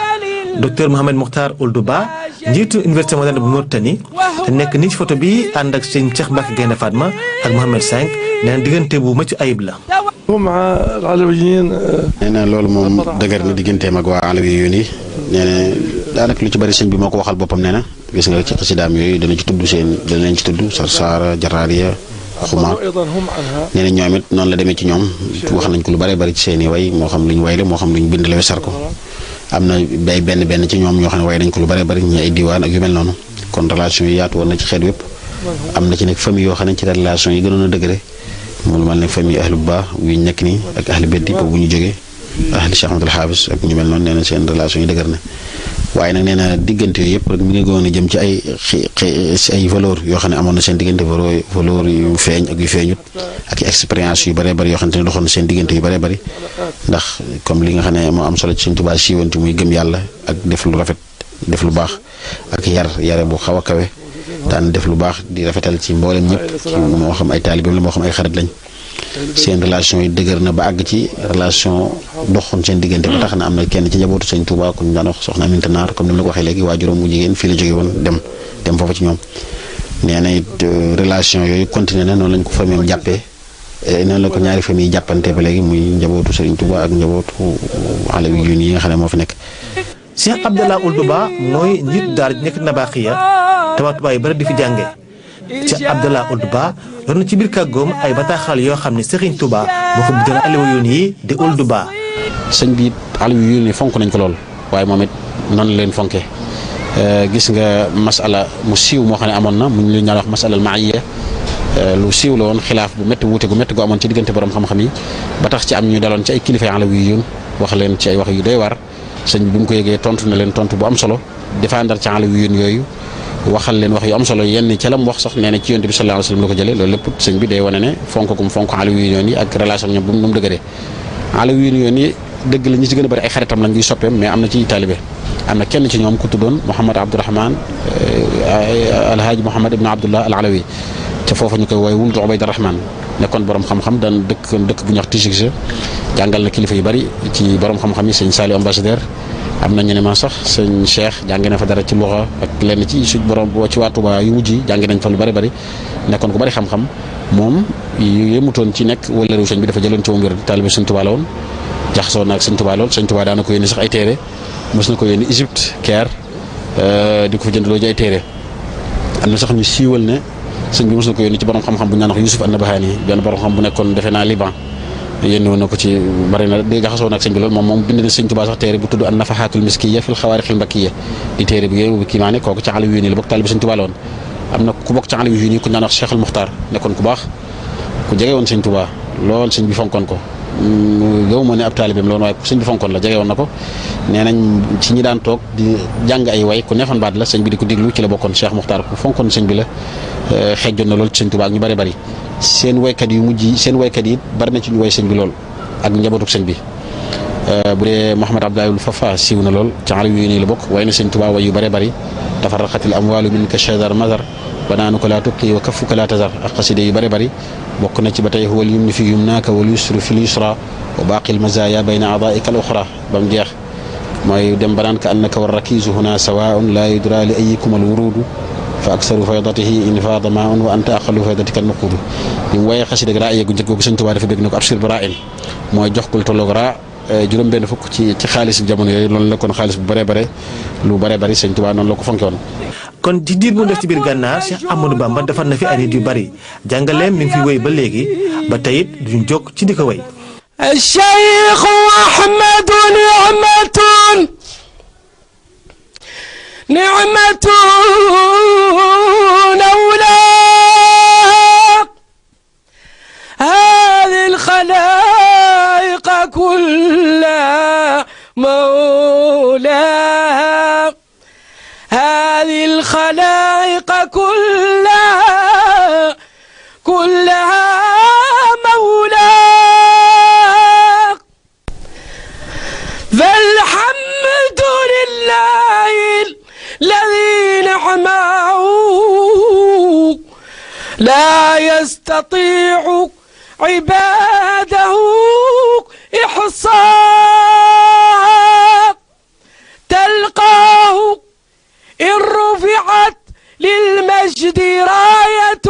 docteur Mouhamed Mokhtar Ould Ba njiitu université moderne bu Mauritanie te nekk ni ci photo bi ànd ak sëñ Cheikh Mbacke Gaynde Fatma ak Mohamed V nee na diggante bu mucc ayib la. nee na loolu moom dëgër na digganteem ak waa alawi yoon yi nee na daanaka lu ci bari sëñ bi moo ko waxal boppam nee na gis nga ci xasidaam yooyu dana ci tudd danañ ci tudd Sarsara Jaraariya xuma nee na ñoom it noonu la demee ci ñoom wax nañ ko lu bare bari ci seen i way moo xam lu ñu way la moo xam lu ñu bind la wesar ko am na bay benn ci ñoom ñoo xam ne way dañ ko lu bare bari ñi ay diwaan ak yu mel noonu kon relation yi yaatu woon na ci xeet wépp am na ci nag famille yoo xam ne ci relation yi gënoon a dëgëre moom lu mel ne famille ahlu ba yu nekk nii ak ahlu beddi boobu ñu jógee ahli Cheikh Ahmadul Haafis ak ñu mel noonu nee na seen relation yi dëgër na waaye nag nee na diggante yooyu yëpp rek mi ngi gën a jëm ci ay valeur yoo xam ne amoon na seen diggante valeur yu feeñ ak yu feeñut ak expérience yu bëree bëri yoo xam ne doxoon na seen diggante yu bëree bëri ndax comme li nga xam ne moo am solo ci Sëñ Tuubaa siiwanti muy gëm yàlla ak def lu rafet def lu baax ak yare bu xaw a kawe daan def lu baax di rafetal ci mboolem ñëpp moo xam ay taalibeem la moo xam ay xarit lañ seen relation yi dëgër na ba àgg ci relation doxoon seen diggante ba tax na am na kenn ci njabootu Sëñ Tuubaa ku ñu daan wax soxna Aminta Naar comme ni ma la ko waxee léegi waajuram mu jigéen fii la jóge woon dem foofu ci ñoom nee na it relation yooyu continué na noonu lañ ko famille jàppee noonu la ko ñaari famille jàppante ba léegi muy njabootu Sëñ Tuubaa ak njabootu alawi yi nga xam ne moo fi nekk. Cheikh Abdallah Ould Ba mooy njiit daara ji nekk Nabaxiya te waa Tuubaa yi bari di fi jànge Cheikh Abdallah Ould Ba yor na ci biir kàggoom ay bataaxal yoo xam ne Serigne Touba moo ko bindal aliwa yoon yi di Ould Ba. sëñ bi aliwa yoon yi fonk nañ ko lool waaye moom it noonu leen fonke gis nga masala mu siiw moo xam ne amoon na mu ñu leen wax masala maaya lu siiw la woon xilaaf bu métti wuute gu métti gu amoon ci diggante borom xam-xam yi ba tax ci am ñu daloon ci ay kilifa alawi yoon wax leen ci ay wax yu doy waar sëñ bi mu ko yëgee tontu na leen tontu bu am solo défendre ci alawi yoon yooyu. waxal leen wax yu am solo yenn ca la mu wax sax nee na ci yonent bi sallallahu alayhi wasallam la ko jëlee loolu lépp sëñ bi day wane ne fonk alawi yoon yi ak relation ñoom bu mu dëgëree alawi yoon yi dëgg la ñi ci gën a bëri ay xaritam lañ ñuy soppeem mais am na ci taalibe am na kenn ci ñoom ku tuddoon Mouhamad Abdourahman alhaaji Mouhamad ibn Abdullah al Alawi ca foofu ñu koy woowee wuldu Ubayd Rahman nekkoon borom xam-xam daan dëkk bu ñuy wax Tijigse jàngal na kilifa yu bëri ci borom xam-xam yi sëñ Saliou ambassadeur am na ñu ne ma sax sëñ Cheikh jàngi na fa dara ci luxa ak lenn ci suñ borom ci waa Touba yu mujj yi jàngi nañ fa lu bari nekkoon ku bari xam-xam moom yëmutoon ci nekk wala réew sëñ bi dafa jëloon ci moom wér taalibe sëñ Touba la woon jaxasoo na ak sëñ Touba lool sëñ Touba daana ko yónni sax ay téere mos na ko yónni Égypte Caire di ko fa jëndaloo ji ay téere am na sax ñu siiwal ne sëñ bi mos na ko yónni ci borom xam-xam bu ñu naan wax Yusuf an-Nabahani benn borom xam bu nekkoon defe naa Liban yéen woon na ko ci bari na di jaxasoo nag sëñ bi loolu moom bind na sëñ Tuubaa sax téere bu tudd an nafahatul miskiyya fil xawaarixil mbakiyya di téere bi yéen bu kii maa ne kooku ci alawi yoon yi la bokk taalibe sëñ Tuubaa la woon am na ku bokk ci alawi yoon yi ku ñu daan wax Cheikhul Muxtaar nekkoon ku baax ku jege woon sëñ Tuubaa lool sëñ bi fonkoon ko gëw ma ne ab taalibeem la woon waaye sëñ bi fonkoon la jege woon na ko nee nañ ci ñi daan toog di jàng ay way ku neexoon baat la sëñ bi di ko déglu ci la bokkoon Cheikh Muxtaar ku fonkoon sëñ bi la xejjoon na lool ci sëñ Tuubaa ak ñu bari seen waykat yu mujj yi seen waykat yi bari na ci ñu way sëñ bi lool ak njabootu sëñ bi bu dee Mouhamad Abdoulaye Fafa siiw na lool ci xale yu nii la bokk way na sëñ Tuubaa way yu bare bari tafarraqatil amwaalu minka shadar mazar banaanuka laa tubqi wa kaffuka laa tazar ak xaside yu bare bari bokk na ci ba tey huwal yumni fi yumnaaka wal yusru fi lyusra wa baaqil mazaaya bayna a'daa'ika al uxra ba mu jeex mooy dem banaan ka annaka war rakiisu huna sawaa'un laa yudraa li ayyikum al wuruudu fa aksaru faydatihi in faada maa'un wa anta aqallu faydatika al nuquudu bi mu wayee xaside raa yeegu njëkk googu sëñ Tuubaa dafa bëgg ne ko abshir bi raa'in mooy jox ko lu tolloog raa juróom benn fukk ci xaalis jamono yooyu loolu la kon xaalis bu bare bare lu bare bari sëñ Tuubaa noonu la ko fonke woon. kon ci diir mu def ci biir gànnaar Cheikh Ahmadou Bamba defar na fi ay nit yu bari jàngaleem mi ngi fi wéy ba léegi ba tey it duñ jóg ci di ko wéy. الشيخ أحمد نعمة أولى هذه الخلائق كلها مولاها هذه الخلائق كلها مولاها فالحمد لله الذي نعمه لا يستطيع عباده إحصاء تلقاه إن رفعت للمجد راية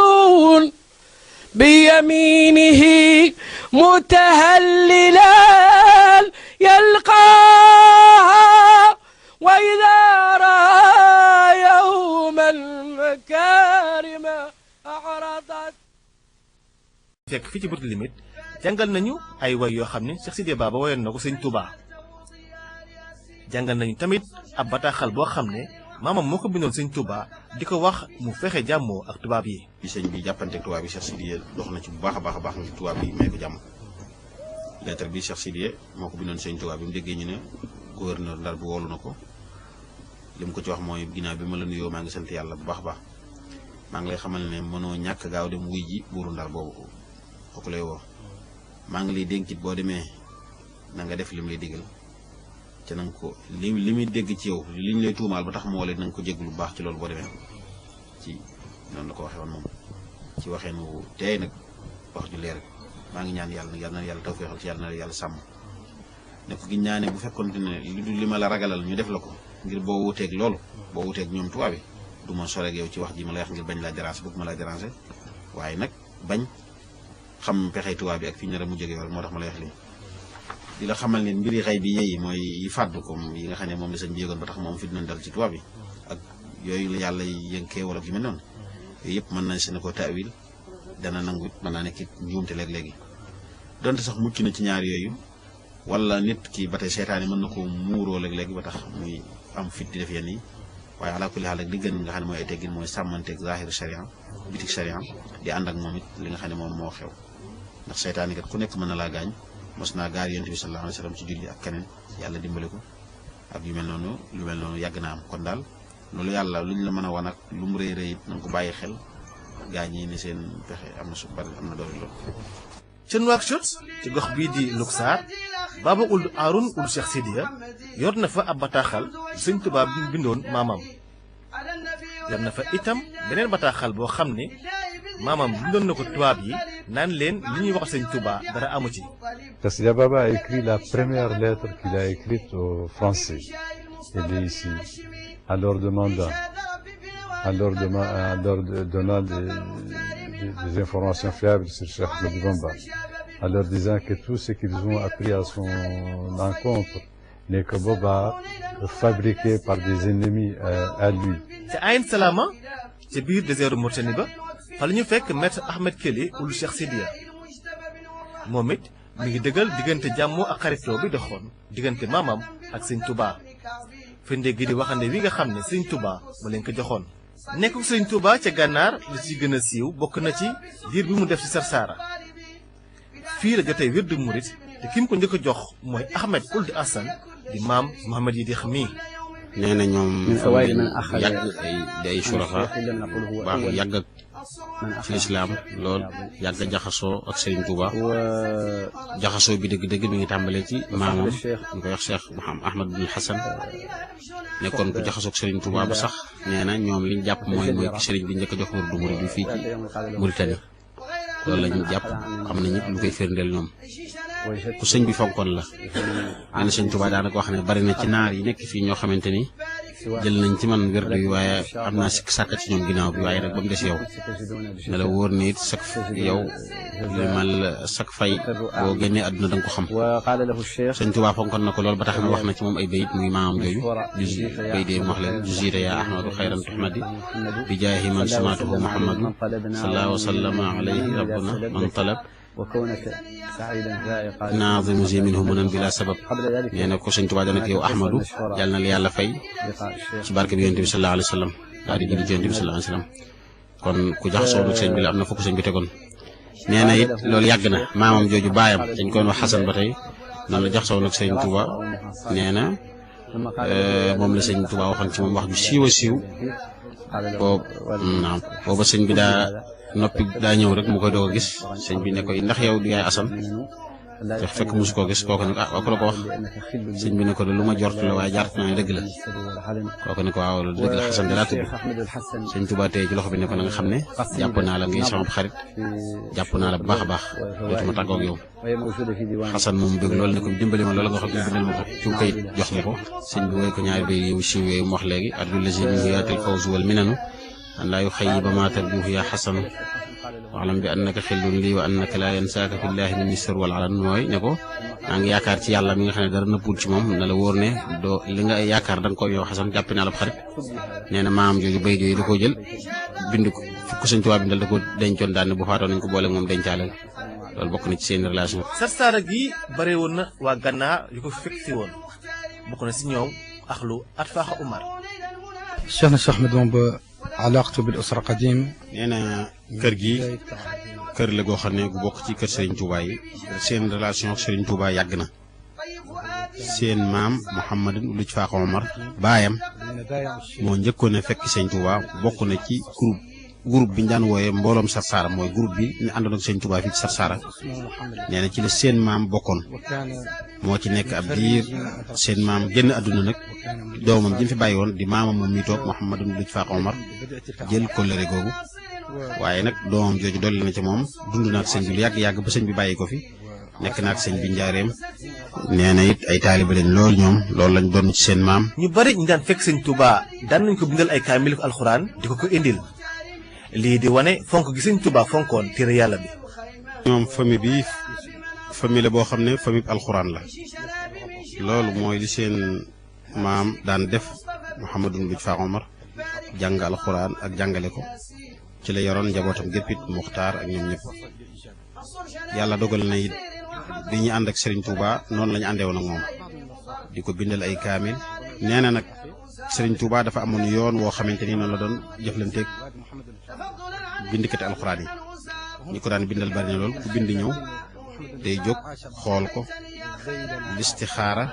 بيمينه متهللا يلقاها وإذا رأى يوم المكارم أعرضت. fekk fii ci Bourguilimit jàngal nañu ay way yoo xam ne Cheikh Sidiya Baba wayoon na ko sëñ Touba jàngal nañu tamit ab bataaxal boo xam ne maamam moo ko bindoon sëñ Touba di ko wax mu fexe jàmmoo ak tubaab yi. bi sëñ bi jàppanteeg tubaab yi Cheikh Sidiya dox na ci bu baax a baax ngir tubaab yi may ko jàmm lettre bi Cheikh Sidiya moo ko bindoon sëñ Touba bi mu déggee ñu ne gouverneur Ndar bi woolu na ko li mu ko ci wax mooy ginnaaw bi ma la nuyoo maa ngi sant yàlla bu baax a baax maa ngi lay xamal ne mënoo ñàkk gaaw dem wuy ji buuru Ndar boobu kooku lay woo maa ngi lay dénkit boo demee na nga def li mu lay digal te na nga ko li muy dégg ci yow li ñu lay tuumaal ba tax mu wala na nga ko jéglu bu baax ci loolu boo demee ci noonu la ko waxee woon moom ci waxeen wu teey nag wax ju leer maa ngi ñaan yàlla na yàlla tawfeexal ci yàlla na yàlla sàmm ne ko gi ñaane bu fekkoon ne li ma la ragalal ñu def la ko ngir boo wuteeg loolu boo wuteeg ñoom tubaab yi du ma soreeg yow ci wax ji ma lay wax ngir bañ laa déranger bëgg ma laa déranger waaye nag bañ xam pexey tubaab bi ak fi ñu nar a mujjee yow moo tax ma lay wax lii di la xamal ne mbiri xay bi yeyi mooy yi fàddu comme yi nga xam ne moom la sëñ bi yëgoon ba tax moom fi dinañ dal ci tubaab yi ak yooyu la yàlla yënkee wala yu mel noonu yooyu yëpp mën nañ si ne ko taawil dana nangu mën naa nekk njuumte léeg-léegi donte sax mucc na ci ñaar yooyu wala nit ki ba tey seytaane mën na ko muuroo léeg-léegi ba tax muy am fit di def yenn yi waaye ala kulli xaal ak li gën nga xam ne mooy ay teggin mooy sàmmanteeg zahir sharia bitik sharia di ànd ak moom it li nga xam ne moom moo xew ndax seytaane kat ku nekk mën na laa gaañ mos naa gaar yonent bi sallallahu alayhi wa sallam ci julli ak keneen yàlla dimbali ko ak yu mel noonu yàgg na am kon daal loolu yàlla luñ la mën a wan ak lu mu rëy rëy it na nga ko bàyyi xel gaañ yi ne seen pexe am na su bari am na doole lool. ca Nouakchott ci gox bii di Luxaar Baba Ould Haroun Ould Cheikh Sidiya yor na fa ab bataaxal sëñ Tuubaa bi bindoon maamam yor na fa itam beneen bataaxal boo xam ne maamam bindoon na ko tubaab yi naan leen li ñuy wax sëñ Tuubaa dara amu ci. Cheikh Sidiya Baba a écrit la première lettre qu'il a écrite aux Français. Elle est ici, en leur donnant des informations fiables sur Cheikh Ahmadou Bamba, en leur disant que tout ce qu'ils ont appris à son encontre n'est que bobards fabriqués par des ennemis à lui. ca Ayn Salama ca biir désert Mauritanie ba fa la ñu fekk maître Ahmed Kelly Ould Cheikh Sidiya moom it mi ngi dëggal diggante jàmmoo ak xaritoo bi doxoon diggante maamam ak sëñ Touba firnde gi di waxande wi nga xam ne sëñ Touba ma leen ko joxoon. nekk sëñ Touba ca gànnaar li ci gën a siiw bokk na ci diir bi mu def ci Sarsara fii la jotee wirdu murit te ki mu ko njëkk a jox mooy Ahmed Ould Hassan di maam Mohamed yi di xam mii. nee na ñoom yàgg ay suraxa baax yàgg ak ci lislaam lool yàgg a jaxasoo ak Serigne Touba jaxasoo bi dëgg-dëgg mi ngi tàmbalee ci maamam ñu koy wax Cheikh Ahmad bin Hassan nekkoon ku jaxasoo ak Serigne Touba ba sax nee na ñoom liñ jàpp mooy ki Serigne bi njëkk a jox wërdu murid bi fii ci Mauritanie loolu la ñu jàpp am na ñëpp lu koy firndeel ñoom ku sëñ bi fonkoon la nee na Serigne Touba daanaka wax ne bari na ci naar yi nekk fii ñoo xamante ni jël nañ ci man wérdu yi waaye am naa sikk sàkkat ci ñoom ginnaaw bi waaye nag ba mu des yow ne la wóor ne it sak yow li mal sak fay boo génnee àdduna da nga ko xam Sëñ Tuubaa fonkoon na ko lool ba tax na wax na ci moom ay bayit muy maamam jooju bayit yi mu wax leen jusiita yaa ahmadu xayran tuhmadi bi jaahi man samaatuhu muhammadu sallallahu wa sallama alayhi rabbuna man talab naazimu zi minhu munan bila sabab nee na ko Sëñ Tuubaa dana ko yow ahmadu yàlla na la yàlla fay ci barke bi yonent bi sallallahu alayhi wa sallam daal di julli ci yonent bi sallallahu alayhi wa sallam kon ku jaxasoo nag sëñ bi la am na fokk sëñ bi tegoon nee na it loolu yàgg na maamam jooju baayam dañ koy wax Xasan ba tey noonu la jaxasoo nag sëñ Tuubaa nee na moom la sëñ Tuubaa waxoon ci moom wax ju siiw a siiw booba sëñ bi daa noppi daa ñëw rek mu koy doog a gis sëñ bi ne koy ndax yow di yaay Asan te fekk mosu koo gis kooku ne ko la ko wax sëñ bi ne ko de lu ma jort la waaye jart naa ne dëgg la kooku ne ko waaw loolu dëgg la Xasan de laa tudd sëñ Tuubaa tey ci loxo bi ne ko na nga xam ne jàpp naa la ngay sama xarit jàpp naa la bu baax a baax dootuma tàggoog yow Xasan moom bëgg loolu ne ko dimbali ma loolu nga xam ne bindal ma ko ci kayit jox ma ko sëñ bi woy ko ñaari bay yow siiw yooyu mu wax léegi addu lasi minhu yaatil fawzu wal minanu an laa yuxayyiba maa tarjuuhu yaa Xasanu waalam bi annaka xillun lii wa annaka laa yansaaka fillaahi min sir wal alan mooy ne ko maa ngi yaakaar ci yàlla mi nga xam ne dara nëppul ci moom na la wóor ne doo li nga yaakaar da nga ko yow Xasan jàpp naa la xarit nee na maam jooju bay jooju da koo jël bind ko fi ko Sëñ Tuubaa bindal da ko dencoon daan ne bu faatoo nañ ko boole moom dencaaleel loolu bokk na ci seen relation. Sarsara gi bare woon na waa Gànnaar yu ko fekk si woon bokk na si ñoom axlu Atfaaxa Umar. Cheikhna Cheikh Ahmed Bamba alaaqatu bil usra qadim nee na kër gi kër la goo xam ne gu bokk ci kër Serigne Touba yi seen relation ak Serigne Touba yàgg na seen maam Mouhamadou Luj Faaxa Omar baayam moo njëkkoon a fekk Serigne Touba bokk na ci groupe bi ñu daan wooyee mbooloom Sarsara mooy groupe bi ñu àndoon ak Serigne Touba fii ci Sarsara nee na ci la seen maam bokkoon moo ci nekk ab diir seen maam génn àdduna nag doomam ji fi bàyyi woon di maamam moom mi toog Mouhamadou Luj Faaxa Omar jël kóllëre googu waaye nag doomam jooju dolli na ci moom dund na ak sëñ bi lu yàgg ba sëñ bi bàyyi ko fi nekk na ak sëñ bi njaareem nee na it ay taaliba lañ lool ñoom loolu lañ doon ci seen maam. ñu bari ñu daan fekk sëñ Touba daan nañ ko bindal ay kaamil alxuraan di ko indil lii di wane fonk gi sëñ Touba fonkoon téere yàlla bi. ñoom famille la boo xam ne famille alxuraan la loolu mooy li seen maam daan def Mouhamadou Luj Faaxa Omar jàng alxuraan ak jàngale ko. ci la yoroon njabootam géppit Muxtaar ak ñoom ñëpp yàlla dogal na it bi ñu ànd ak Serigne Touba noonu la ñu àndee woon ak moom di ko bindal ay kaamil nee na nag Serigne Touba dafa amoon yoon woo xamante ni noonu la doon jëflanteeg bindikati alxuraan yi ñi ko daan bindal bari na lool ku bind ñëw day jóg xool ko listixaara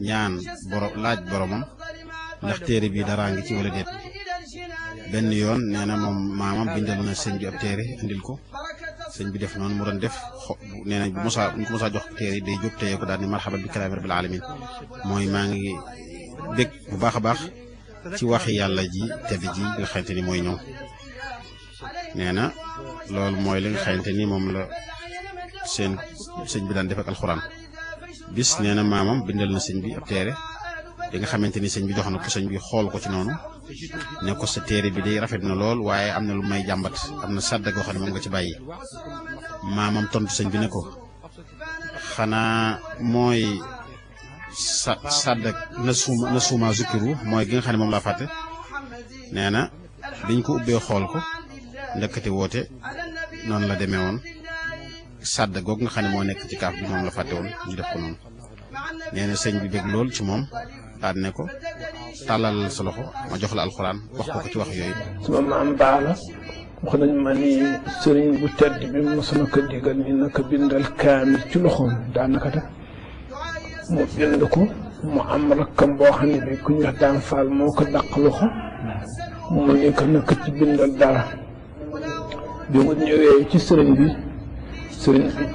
ñaan laaj boromam ndax téere bi daraa ngi ci wala déet. benn yoon nee na moom maamam bindal na sëñ bi ab téere indil ko sëñ bi def noonu mu doon def nee na bu ko mosaa jox téere day jóg téye ko daal ni marhaban bi kalaami rabbil alamin mooy maa ngi bég bu baax a baax ci waxi yàlla ji tedd ji nga xamante ni mooy ñëw nee na loolu mooy li nga xamante ni moom la seen sëñ bi daan def ak alxuraan bis nee na maamam bindal na sëñ bi ab téere di nga xamante ni sëñ bi jox na ko sëñ bi xool ko ci noonu ne ko sa téere bi day rafet na lool waaye am na lu may jàmbat am na sàdda goo xam ne moom nga ci bàyyi maamam tontu sëñ bi ne ko xanaa mooy sàdda na suuma zukkiru mooy gi nga xam ne moom laa fàtte nee na biñ ko ubbee xool ko ndëkkate woote noonu la demee woon sàdda googu nga xam ne moo nekk ci kaaf bi moom la fàtte woon ñu def ko noonu nee na sëñ bi bég lool ci moom daal ne ko tàllal sa loxo ma jox la alxuraan wax ko ci wax yooyu. sama maam baala wax nañ ma ni sëriñ bu tedd bi mos na ko digal ni naka bindal kaamil ci loxoom daanaka ta mu bind ko mu am rakkam boo xam ne bi ku ñu wax daan faal moo ko dàq loxo mu ne ko naka ci bindal dara bi mu ñëwee ci sëriñ bi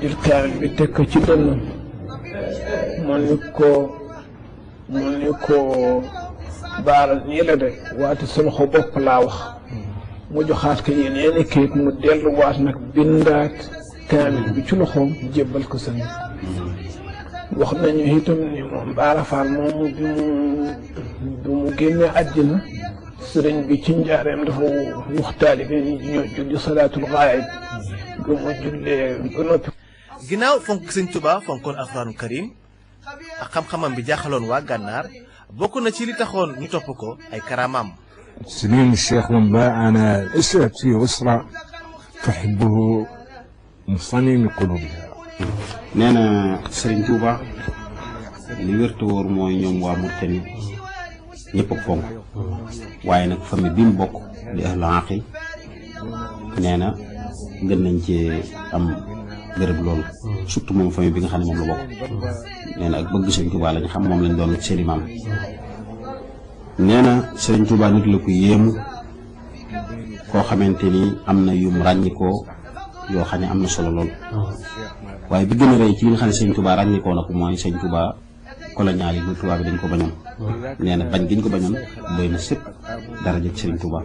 jël kaamil bi teg ko ci dënnam mu ni ko baaral nii la de waate sa loxo bopp laa wax mu joxaat ko yeneeni kayit mu delluwaat nag bindaat kaamil bi ci loxoom jébbal ko sëriñ wax nañu itam ni moom Baara Faal moomu bi mu génnee àddina sëriñ bi ci njaareem dafa wax taalibe yi ñoo julli salaatul gaayib bi mu jullee ba noppi. ginnaaw fonk sëñ Tuubaa fonkoon alxuraanu karim ak xam-xamam bi jaaxaloon waa gànnaar bokk na ci li taxoon ñu topp ko ay karamaam. سنين الشيخ ومبا أنا أسرت في أسرة تحبه من صميم قلوبها. nee na Serigne Touba li wér te wóor mooy ñoom waa Mauritanie ñëpp ak fonk waaye nag famille bi mu bokk di ahlu aqil nee na gën nañ cee am gërëb loolu surtout moom famille bi nga xam ne moom la bokk nee na ak bëgg Serigne Touba lañ xam moom lañ doon seeni maam nee na Serigne Touba nit la ko yéemu koo xamante ni am na yum ràññikoo yoo xam ne am na solo lool waaye bi gën a rëy ci li nga xam ne Serigne Touba ràññikoo na ko mooy Serigne Touba colonial yi bu Touba bi dañ ko bañoon nee na bañ giñ ko bañoon doy na sëpp daraja ci Serigne Touba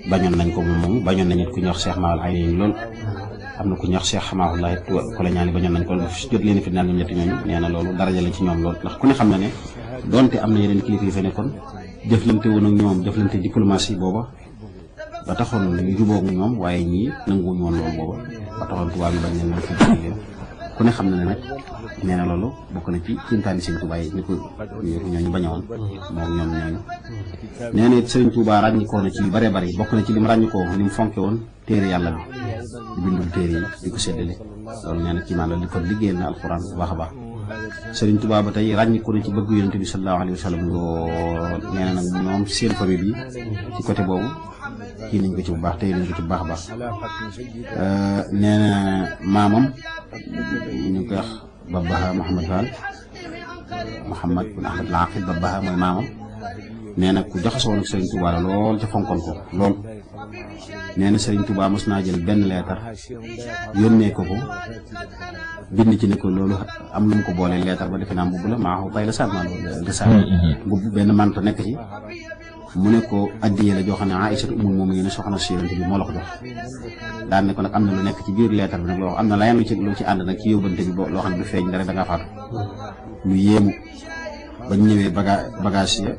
bañoon nañ ko moom bañoon nañ it ku ñuy wax Cheikh Maal ay lool am na ku ñuy wax Cheikh Xamaahullah it colonial yi bañoon nañ ko jot leen fi naan ñetti ñooñu nee na loolu daraja la ci ñoom lool ndax ku ne xam na ne donte am na yeneen kilifa yu fa nekkoon jëflante woon ak ñoom jëflante diplomatie booba ba taxoon ñu jubóog ñoom waaye ñii nanguwuñu woon loolu booba ba taxoon tubaab yi bañ leen mën fi ku ne xam na ne nag nee na loolu bokk na ci kiimtaani Sëriñ Tuubaa yi ñu ko ñooñu bañoon moom ñoom ñooñu nee na it Sëriñ Tuubaa ràññikoo na ci yu bare bari bokk na ci lim ràññikoo ni mu fonke woon téere yàlla bi di bindul téere yi di ko séddale loolu nee na ci maanaam li ko liggéeyal na alxuraan bu baax a baax Sëriñ Tuubaa ba tey ràññiku na ci bëgg yonent bi sallallahu alayhi wa sallam lool nee na nag ñoom seen famille bi ci côté boobu kii nañ ko ci bu baax tey nañ ko ci bu baax a baax nee na maamam ñu koy wax Babaha Mouhamad Fall Mouhamad bin Ahmad al-Aqil Babaha mooy maamam nee na ku jaxasoo ak Sëriñ Tuubaa la lool ca fonkoon ko lool nee na Sëriñ Tuubaa mos naa jël benn leetar yónnee ko bind ci ne ko loolu am lu mu ko boolee leetar ba defe naa mbubb la maa bay la sànmaan mbubb benn manto nekk ci mu ne ko addiye la joo xam ne Aïcha umul mu'minin soxna si Yonent bi moo la ko jox daan ne ko nag am na lu nekk ci biir leetar bi nag loo am na leneen lu ci ànd nag ci yóbbante bi loo xam ne du feeñ dara da ngaa faatu lu yéemu bañ ñëwee bagage ya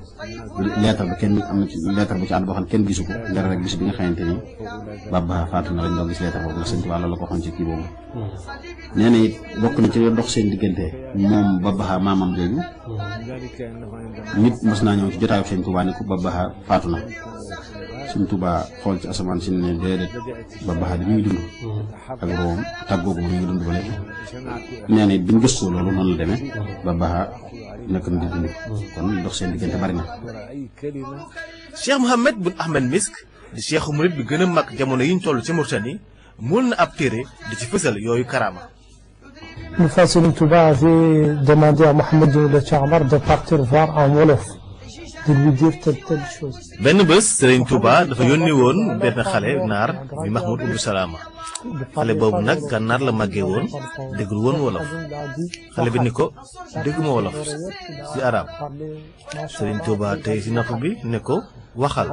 leetar bi kenn am na ci leetar bu ci ànd boo xam ne kenn gisu ko dara rek bis bi nga xamante ni Baba faatu na lañ doon gis leetar boobu ndax Sëriñ Tuubaa loolu la ko waxoon ci kii boobu nee na it bokk na ci dox seen diggante moom Baba maamam jooju nit mos naa ñëw ci jotaayu Sëriñ Tuubaa ne ko Baba faatu na Sëriñ Tuubaa xool ci asamaan si ne déedéet Baba di muy dund ak room tàggoogu mu ngi dund ba léegi nee na it biñ gëstoo loolu noonu la demee Baba nekk na di dund kon dox seen diggante bari na. Cheikh Mouhamed Boun Ahmed Misk di cheikhu murid bi gën a mag jamono yi ñu toll ci Mauritanie mul na ab téere di ci fësal yooyu karaama. Sëriñ Tuubaa avait demandé à Mouhamed Ould Cheikh Omar de partir voir en wolof de lui dire telle chose. benn bés Sëriñ Tuubaa dafa yónni woon benn xale naar bi Mahmoud Ould Salama xale boobu nag gànnaar la màggee woon déggul woon wolof xale bi ni ko dégguma wolof ci arab Sëriñ Tuubaa tey ci nopp bi ne ko waxal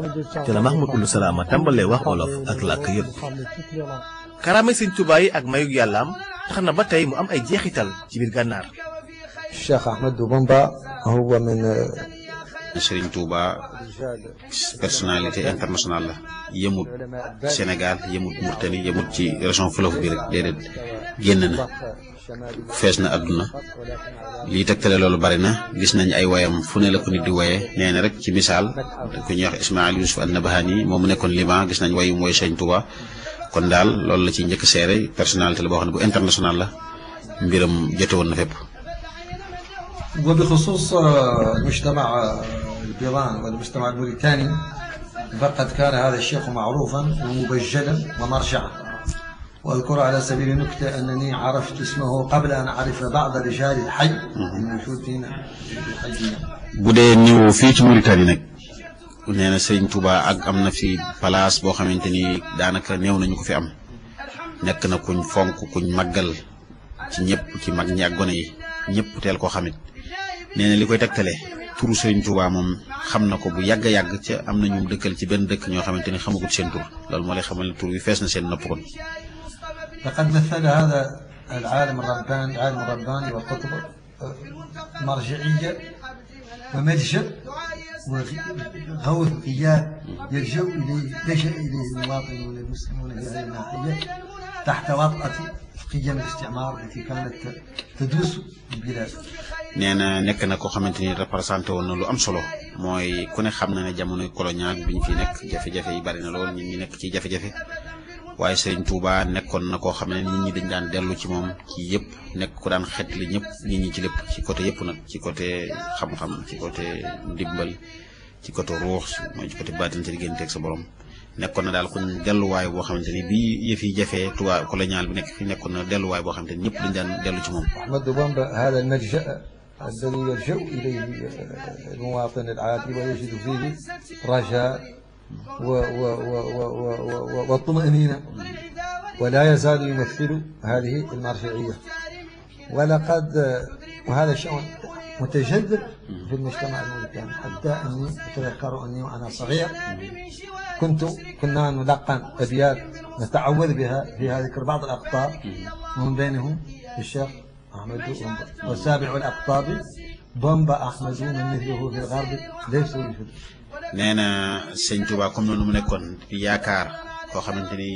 te la Mahmoud Ould Salama tàmbalee wax wolof ak làkk yëpp. karaama Sëriñ Tuubaa yi ak mayug yàllaam tax na ba tey mu am ay jeexital ci biir gànnaar. Cheikh Ahmadou Bamba huwa min Sëriñ Tuubaa personnalité internationale la yemut Sénégal yemut Mauritanie yemut ci région fleuve bi rek déedéet génn na fees na àdduna lii tegtale loolu bari na gis nañ ay wayam fu ne la ko nit di waye nee na rek ci misaal ku ñuy wax Ismaïl Youssouf an-Nabahani moom mu nekkoon Liban gis nañ wayum woy Sëriñ Tuubaa kon daal loolu la ci njëkk seere personnalité la boo xam ne bu international la mbiram jote woon na fépp. وبخصوص المجتمع البيضان والمجتمع الموريتاني فقد كان هذا الشيخ معروفا ومبجلا ومرجعا واذكر على سبيل النكته انني عرفت اسمه قبل ان اعرف بعض رجال الحي الموجودين في حينا. bu dee niveau fii ci Mauritanie nag nee na Serigne Touba ak am na fi place boo xamante ni daanaka néew nañu ko fi am nekk na kuñ fonk kuñ màggal ci ñëpp ci mag ñi ak gone yi ñëpp teel koo xamit nee na li koy tegtale turu Serigne Touba moom xam na ko bu yàgg a yàgg ca am na ñu dëkkal ci benn dëkk ñoo xamante ni xamagut seen tur loolu moo lay xamal ne tur wi fees na seen nopp kon. لقد مثل هذا العالم الرباني عالم الرباني والقطب مرجعية وملجأ وغوث إياه لجأ إليه المواطنون المسلمون في هذه الناحية تحت وطأة قيم الاستعمار التي كانت تدوس البلاد. nee na nekk na koo xamante ni représenté woon na lu am solo mooy ku ne xam na ne jamonoy colonial bi ñu fi nekk jafe-jafe yi bari na lool nit ñi nekk ci jafe-jafe waaye Serigne Touba nekkoon na koo xam ne nit ñi dañ daan dellu ci moom ci yëpp nekk ku daan xetli ñëpp nit ñi ci lépp ci côté yëpp nag ci côté xam-xam ci côté ndimbal ci côté ruux mooy ci côté baatin sa digganteeg sa borom nekkoon na daal ku delluwaay boo xamante ni bii yëf yi jafee Touba colonial bi nekk fi nekkoon na delluwaay boo xamante ni ñëpp dañ daan dellu ci moom. Ahmadou Bamba هذا الملجأ الذي يلجأ إليه المواطن العادي ويجد فيه رجاء والطمأنينة ولا يزال يمثل هذه المرجعية وهذا شيء متجذر في المجتمع الموريتاني حتى أني أتذكر أني وأنا صغير كنا نلقن أبيات نتعوذ بها في هذه بعض الأقطار ومن بينهم الشيخ أحمد بومبا والسابع الأقطاب بومبا أحمد من مثله في الغرب ليس يوجد. nee na sëñ Touba comme noonu mu nekkoon di yaakaar koo xamante ni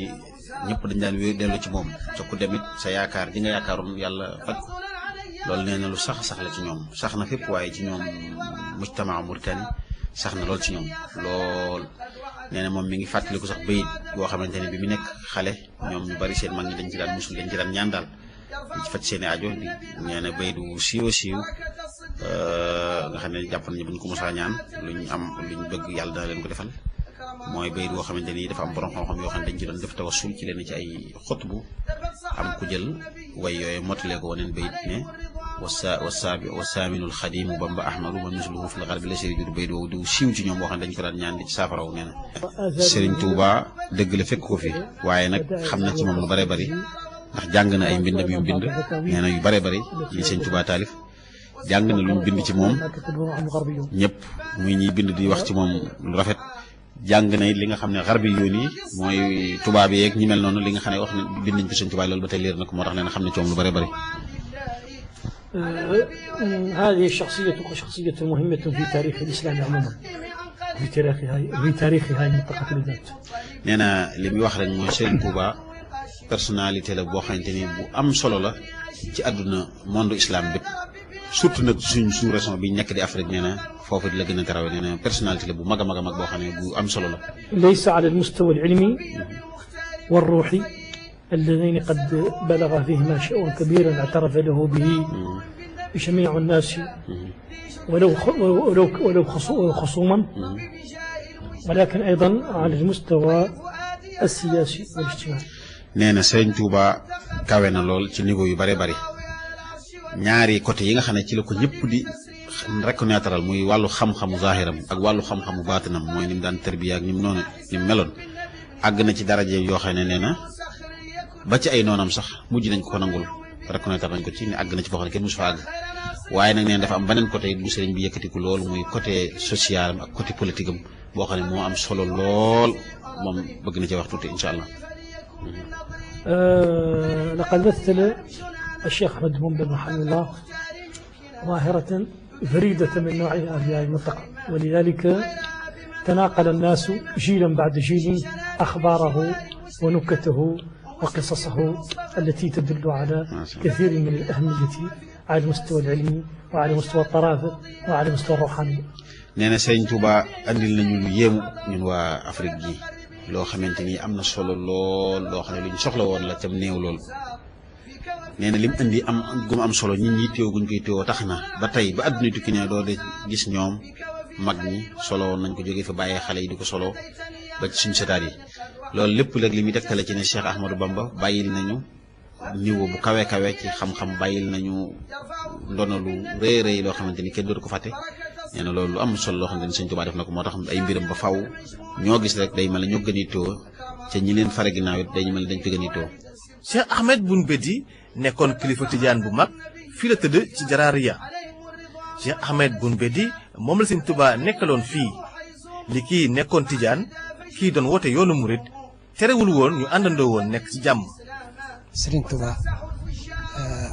ñëpp dañ daan wéy dellu ci moom ca ku demit sa yaakaar di nga yaakaaroon yàlla faj ko loolu nee na lu sax la ci ñoom sax na fépp waaye ci ñoom mujtamaa Mauritanie sax na lool ci ñoom lool. nee na moom mi ngi fàttaliku sax bayit boo xamante ni bi mu nekk xale ñoom ñu bari seen mag ñi dañ ci daan musul dañ ci daan ñaan daal dañ ci faj seen i aajo di nee na bayit wu siiw nga xam ne jàpp nañu buñ ko mosaa ñaan luñ am luñ bëgg yàlla dana leen ko defal mooy bayit boo xamante ni dafa am borom xam-xam yoo xam ne dañ ci doon def tawassul ci leen ci ay xutbu am ku jël way yooyu mottalee ko waneen bayit ne wasaaminul xadimu Bamba ahmadu man misluhu fil garbi la sëriñ jur bayit woowu du siiw ci ñoom boo xam ne dañ ko daan ñaan di ci saafaraw nee na Serigne Touba dëgg la fekk ko fi waaye nag xam na ci moom lu bare bari ndax jàng na ay mbindam yu bind nee na yu bare bari li Serigne Touba taalif jàng na luñ bind ci moom ñëpp muy ñiy bind di wax ci moom lu rafet jàng na it li nga xam ne xarbi yoon yi mooy tubaab yeeg ñi mel noonu li nga xam ne wax ne bind nañ ci Sëñ Tuubaa loolu ba tey leer na ko moo tax nee na xam ne ci moom lu bare bari. هذه شخصية مهمة في تاريخ الإسلام عموما في تاريخ هذه المنطقة بالذات. nee na li muy wax rek mooy Sëñ Tuubaa personnalité la boo xamante ni bu am solo la ci àdduna monde islam bépp surtout nag suñ région bi nekk di Afrique nee na foofu la gën a tarawee nee na personnalité la bu mag a mag a mag boo xam ne bu am solo la. ليس على المستوى العلمي والروحي اللذين قد بلغ فيهما شيء كبيرا اعترف له به جميع الناس ولو خصوما ولكن أيضا على المستوى السياسي والاجتماعي. nee na Sëñ Tuubaa kawe na lool ci niveau yu bare bari ñaari côté yi nga xam ne ci la ko ñëpp di reconnaître muy wàllu xam-xamu zahiram ak wàllu xam-xamu baatinam mooy ni mu daan tërbiya ak ni mu noonu ni mu meloon àgg na ci daraje yoo xam ne nee na ba ci ay noonam sax mujj nañ ko nangul reconnaître nañ ko ci ne àgg na ci foo xam ne kenn mosu fa àgg waaye nag nee na dafa am beneen côté bu sëriñ bi yëkkatiku lool muy côté social am ak côté politique am boo xam ne moo am solo lool moom bëgg na ci wax tuuti incha allah. لقد مثل الشيخ أحمد بومبا رحمه الله ظاهرة فريدة من نوعها في هذه المنطقة ولذلك تناقل الناس جيلا بعد جيل أخباره ونكته وقصصه التي تدل على كثير من الأهمية على المستوى العلمي وعلى مستوى الطرافة وعلى مستوى الروحانية. nee na Sëñ Tuubaa andil nañu lu yéemu ñun waa Afrique gi loo xamante ni am na solo lool loo xam ne lu ñu soxla woon la tam néew lool nee na lim indi am gum am solo nit ñi teew guñ koy teewoo tax na ba tey ba àdduna tukki ne doo de gis ñoom mag ñi solo woon nañ ko jógee fa bàyyee xale yi di ko solo ba ci suñu setaat yi loolu lépp léeg li muy tegtale ci ne Cheikh Ahmadou Bamba bàyyil nañu niveau bu kawe ci xam-xam bàyyil nañu ndono lu rëy loo xamante ni kenn dootu ko fàtte nee na loolu lu am solo loo xam ne sëñ Tuubaa def na ko moo tax ay mbiram ba faw ñoo gis rek day mel ne ñoo gën a yittoo ca ñi leen fare ginnaaw it dañu mel ne dañ ko gën a yittoo. Cheikh Ahmed Bun Bedi nekkoon kilifa tijaan bu mag fii la tëdd ci Jaraariya. Cheikh Ahmed Bun Bedi moom la sëñ Tuubaa nekkaloon fii li kii nekkoon tijaan kii doon woote yoonu murit terewul woon ñu àndandoo woon nekk ci jàmm. Sëriñ Tuubaa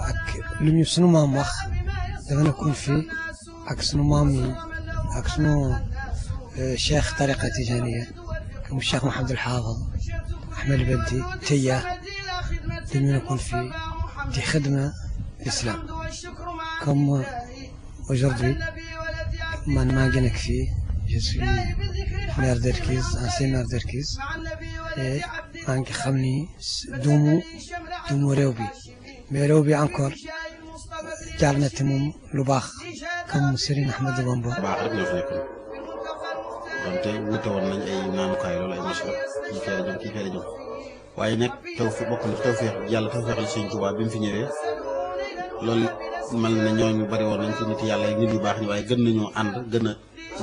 ak lu ñu sunu maam wax dafa nekkoon fii ak sunu maam yi ak sunu cheikh tariqa tijaniya comme cheikh Mouhamadul Haafid Ahmed Bedi Tiya dañu nekkoon fii di xidma l'islam comme aujourd'hui man maa ngi nekk fii je suis maire d'Erkiz ancien maire d'Erkiz et maa ngi xam ni doomu réew bi mais réew bi encore jaar na te moom lu baax comme Serigne Ahmadou Bamba. baax rek ñoo fi nekkoon donte wute woon nañ ay naanukaay loolu ay machine kii fee la jëm kii fee la jëm waaye nag taw fi bokk na tawfeex yàlla tawfeexal Sëriñ Tuubaa bi mu fi ñëwee loolu mel na ñooñu bari woon nañ ci nit yàlla nit yu baax ñi waaye gën nañoo ànd gën a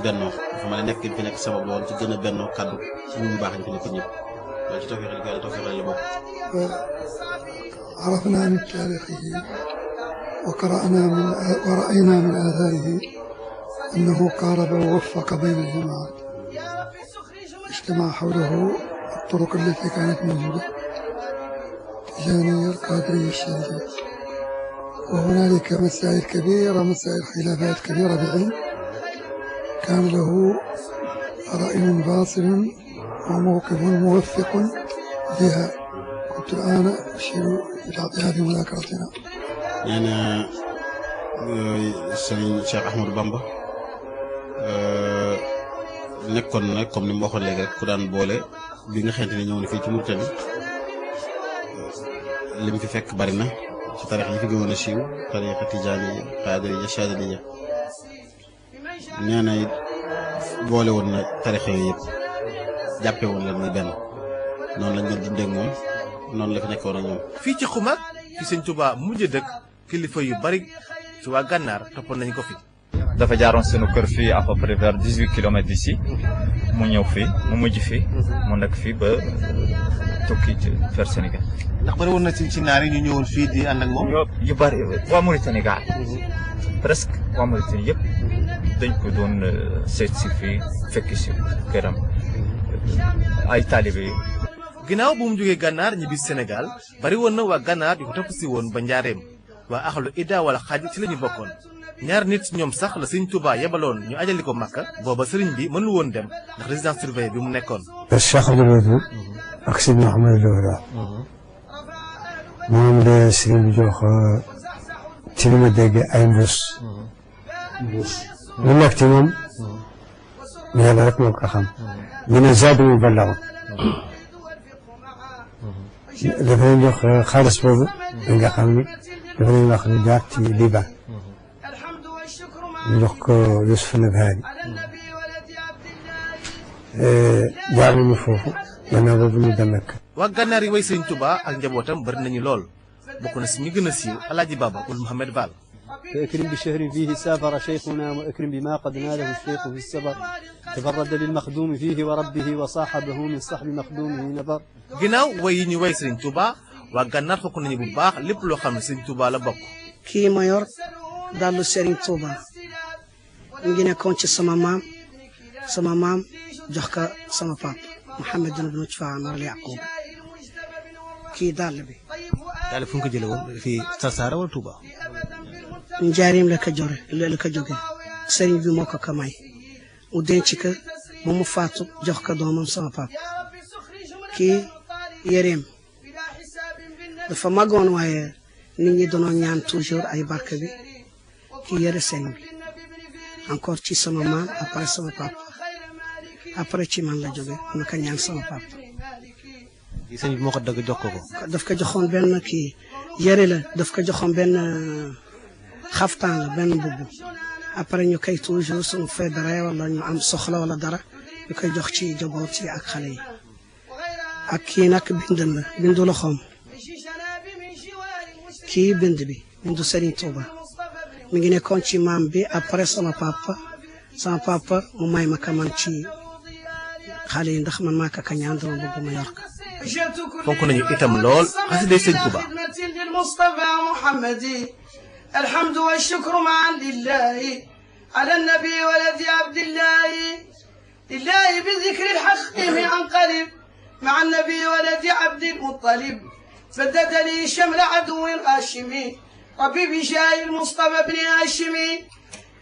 bennoo dafa mel ne nekk fi nekk sabab la woon ci gën a bennoo kàddu ci nit ñu baax ñi fi nekk ñëpp loolu ci tawfeexal yàlla tawfeexal la bokk. عرفنا من تاريخه ورأينا من آثاره أنه قارب ووفق بين الجماعات اجتمع حوله الطرق التي كانت موجودة التجانية القادرية الشاذلية وهنالك مسائل كبيرة مسائل خلافات كبيرة بالعلم كان له رأي باطل وموقف موفق بها كنت الآن أشير إلى ذهاب مذاكرتنا. أنا Serigne Cheikh Ahmadou Bamba nekkoon na comme ni ma waxoon léegi rek ku daan boole bi nga xamante ne ñëw na fii ci Mauritanie lim fi fekk bari na ci tarix yi fi gënoon a siiw tariqa tijaaniya qaadiriya chaadiliya nee na it boole woon na tarix yooyu yëpp jàppe woon leen muy benn noonu lañ doon dundee ak moom noonu la fi nekkoon ak ñoom. fii ci Xumaag fi sëñ Tuubaa mujj dëkk kilifa yu bari ci waa Gànnaar toppoon nañu ko fi. dafa jaaroon sunu kër fii à peu près vers 18 kilomètres d'ici mu ñëw fii mu mujj fii mu nekk fii ba tukki ci fer Sénégal. ndax bari woon na ci naar yi ñu ñëwoon fii di ànd ak moom. yu bari waa Mauritanie gaal presque waa Mauritanie yëpp dañ ko doon seet si fii fekk si këram ay taalibe yi. ginnaaw bu mu jógee Gànnaar ñibbi Sénégal bari woon na waa Gànnaar yu ko topp si woon ba Njaareem waa axlu Ida wala xaaj ci la ñu bokkoon. ñaar nit ñoom sax la sëñ Tuubaa yebaloon ñu ajali ko Makka booba sëriñ bi mënul woon dem ndax résidence surveillée bi mu nekkoon. Cheikh Abdoul Wadoud ak sëñ Mouhamed Lawla moom de sëriñ bi jox ci li ma dégg ay mbuus lu nekk ci moom yàlla rek moo ko xam ñu ne zaadu mu ballaxu dafa leen jox xaalis boobu da nga xam ni dafa leen wax ni jaar ci Liban ñu jox ko Youssouf Nabhani jaar nañu foofu gannaaw boobu ñu dem ak waa Gànnaar yi way sëriñ Tuubaa ak njabootam bari nañu lool bokk na si ñu gën a siiw Alaaji Baba Ul Mohamed Baal. فأكرم بشهر فيه سافر شيخنا وأكرم بما قد ناله الشيخ في السفر تفرد للمخدوم فيه وربه وصاحبه من صحب مخدومه نفر. ginnaaw way yi ñu way sëriñ Tuubaa waa Gànnaar fokk nañu bu baax lépp loo xam ne sëriñ Tuubaa la bokk. kii ma yor dallu sëriñ Tuubaa mu ngi nekkoon ci sama maam jox ko sama papa Mouhamed ibn Moustapha al Yaqub kii dàll bi. daal fu ñu ko jëlee woon fii Sarsara wala Touba. Njaareem la ko jóge sëriñ bi moo ko may mu denc ko ba mu faatu jox ko doomam sama papa kii yéreem dafa magoon waaye nit ñi doon ñaan toujours ay barke bi kii yére sëriñ bi encore ci sama maam après sama papa après ci man la jóge na ko ñaan sama papa. sëriñ bi moo ko dagg jox ko. daf ko joxoon benn kii yére la daf ko joxoon benn xaftaan la benn mbubb après ñu koy toujours suñu feebaree wala ñu am soxla wala dara ñu koy jox ci jaboot yi ak xale yi ak kii nag bindam la bindu loxoom kii bind bi bindu Serigne Touba mi ngi nekkoon ci maam bi après sama papa sama papa mu may ma kaman ci xale yi ndax man maa ka kañaan dama bëgg ma yor ko fonk nañu itam lool xasida sëñ Tuba المصطفى محمدي الحمد والشكر معا لله على النبي ولد عبد الله لله بذكر الحق انقلب مع النبي ولد عبد المطلب بدد لي شمل عدو هاشمي ربي بجاه المصطفى بن هاشمي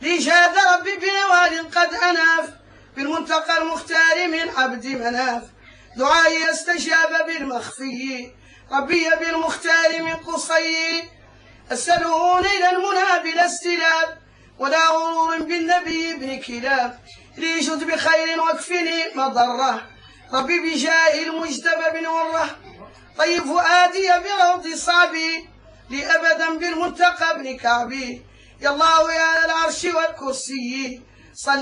لي جاد ربي بنوال قد أناف بالمنتقى المختار من عبد مناف دعائي استجاب بالمخفي ربي بالمختار من قصي أسأله إلى المنى بلا استلاب ولا غرور بالنبي ابن كلاب لي جد بخير واكفني مضره ربي بجاه المجتبى بن وره طيب فؤادي بروض صعبي لي أبدا بالمنتقى ابن كعبي يا الله يا العرش والكرسي صلي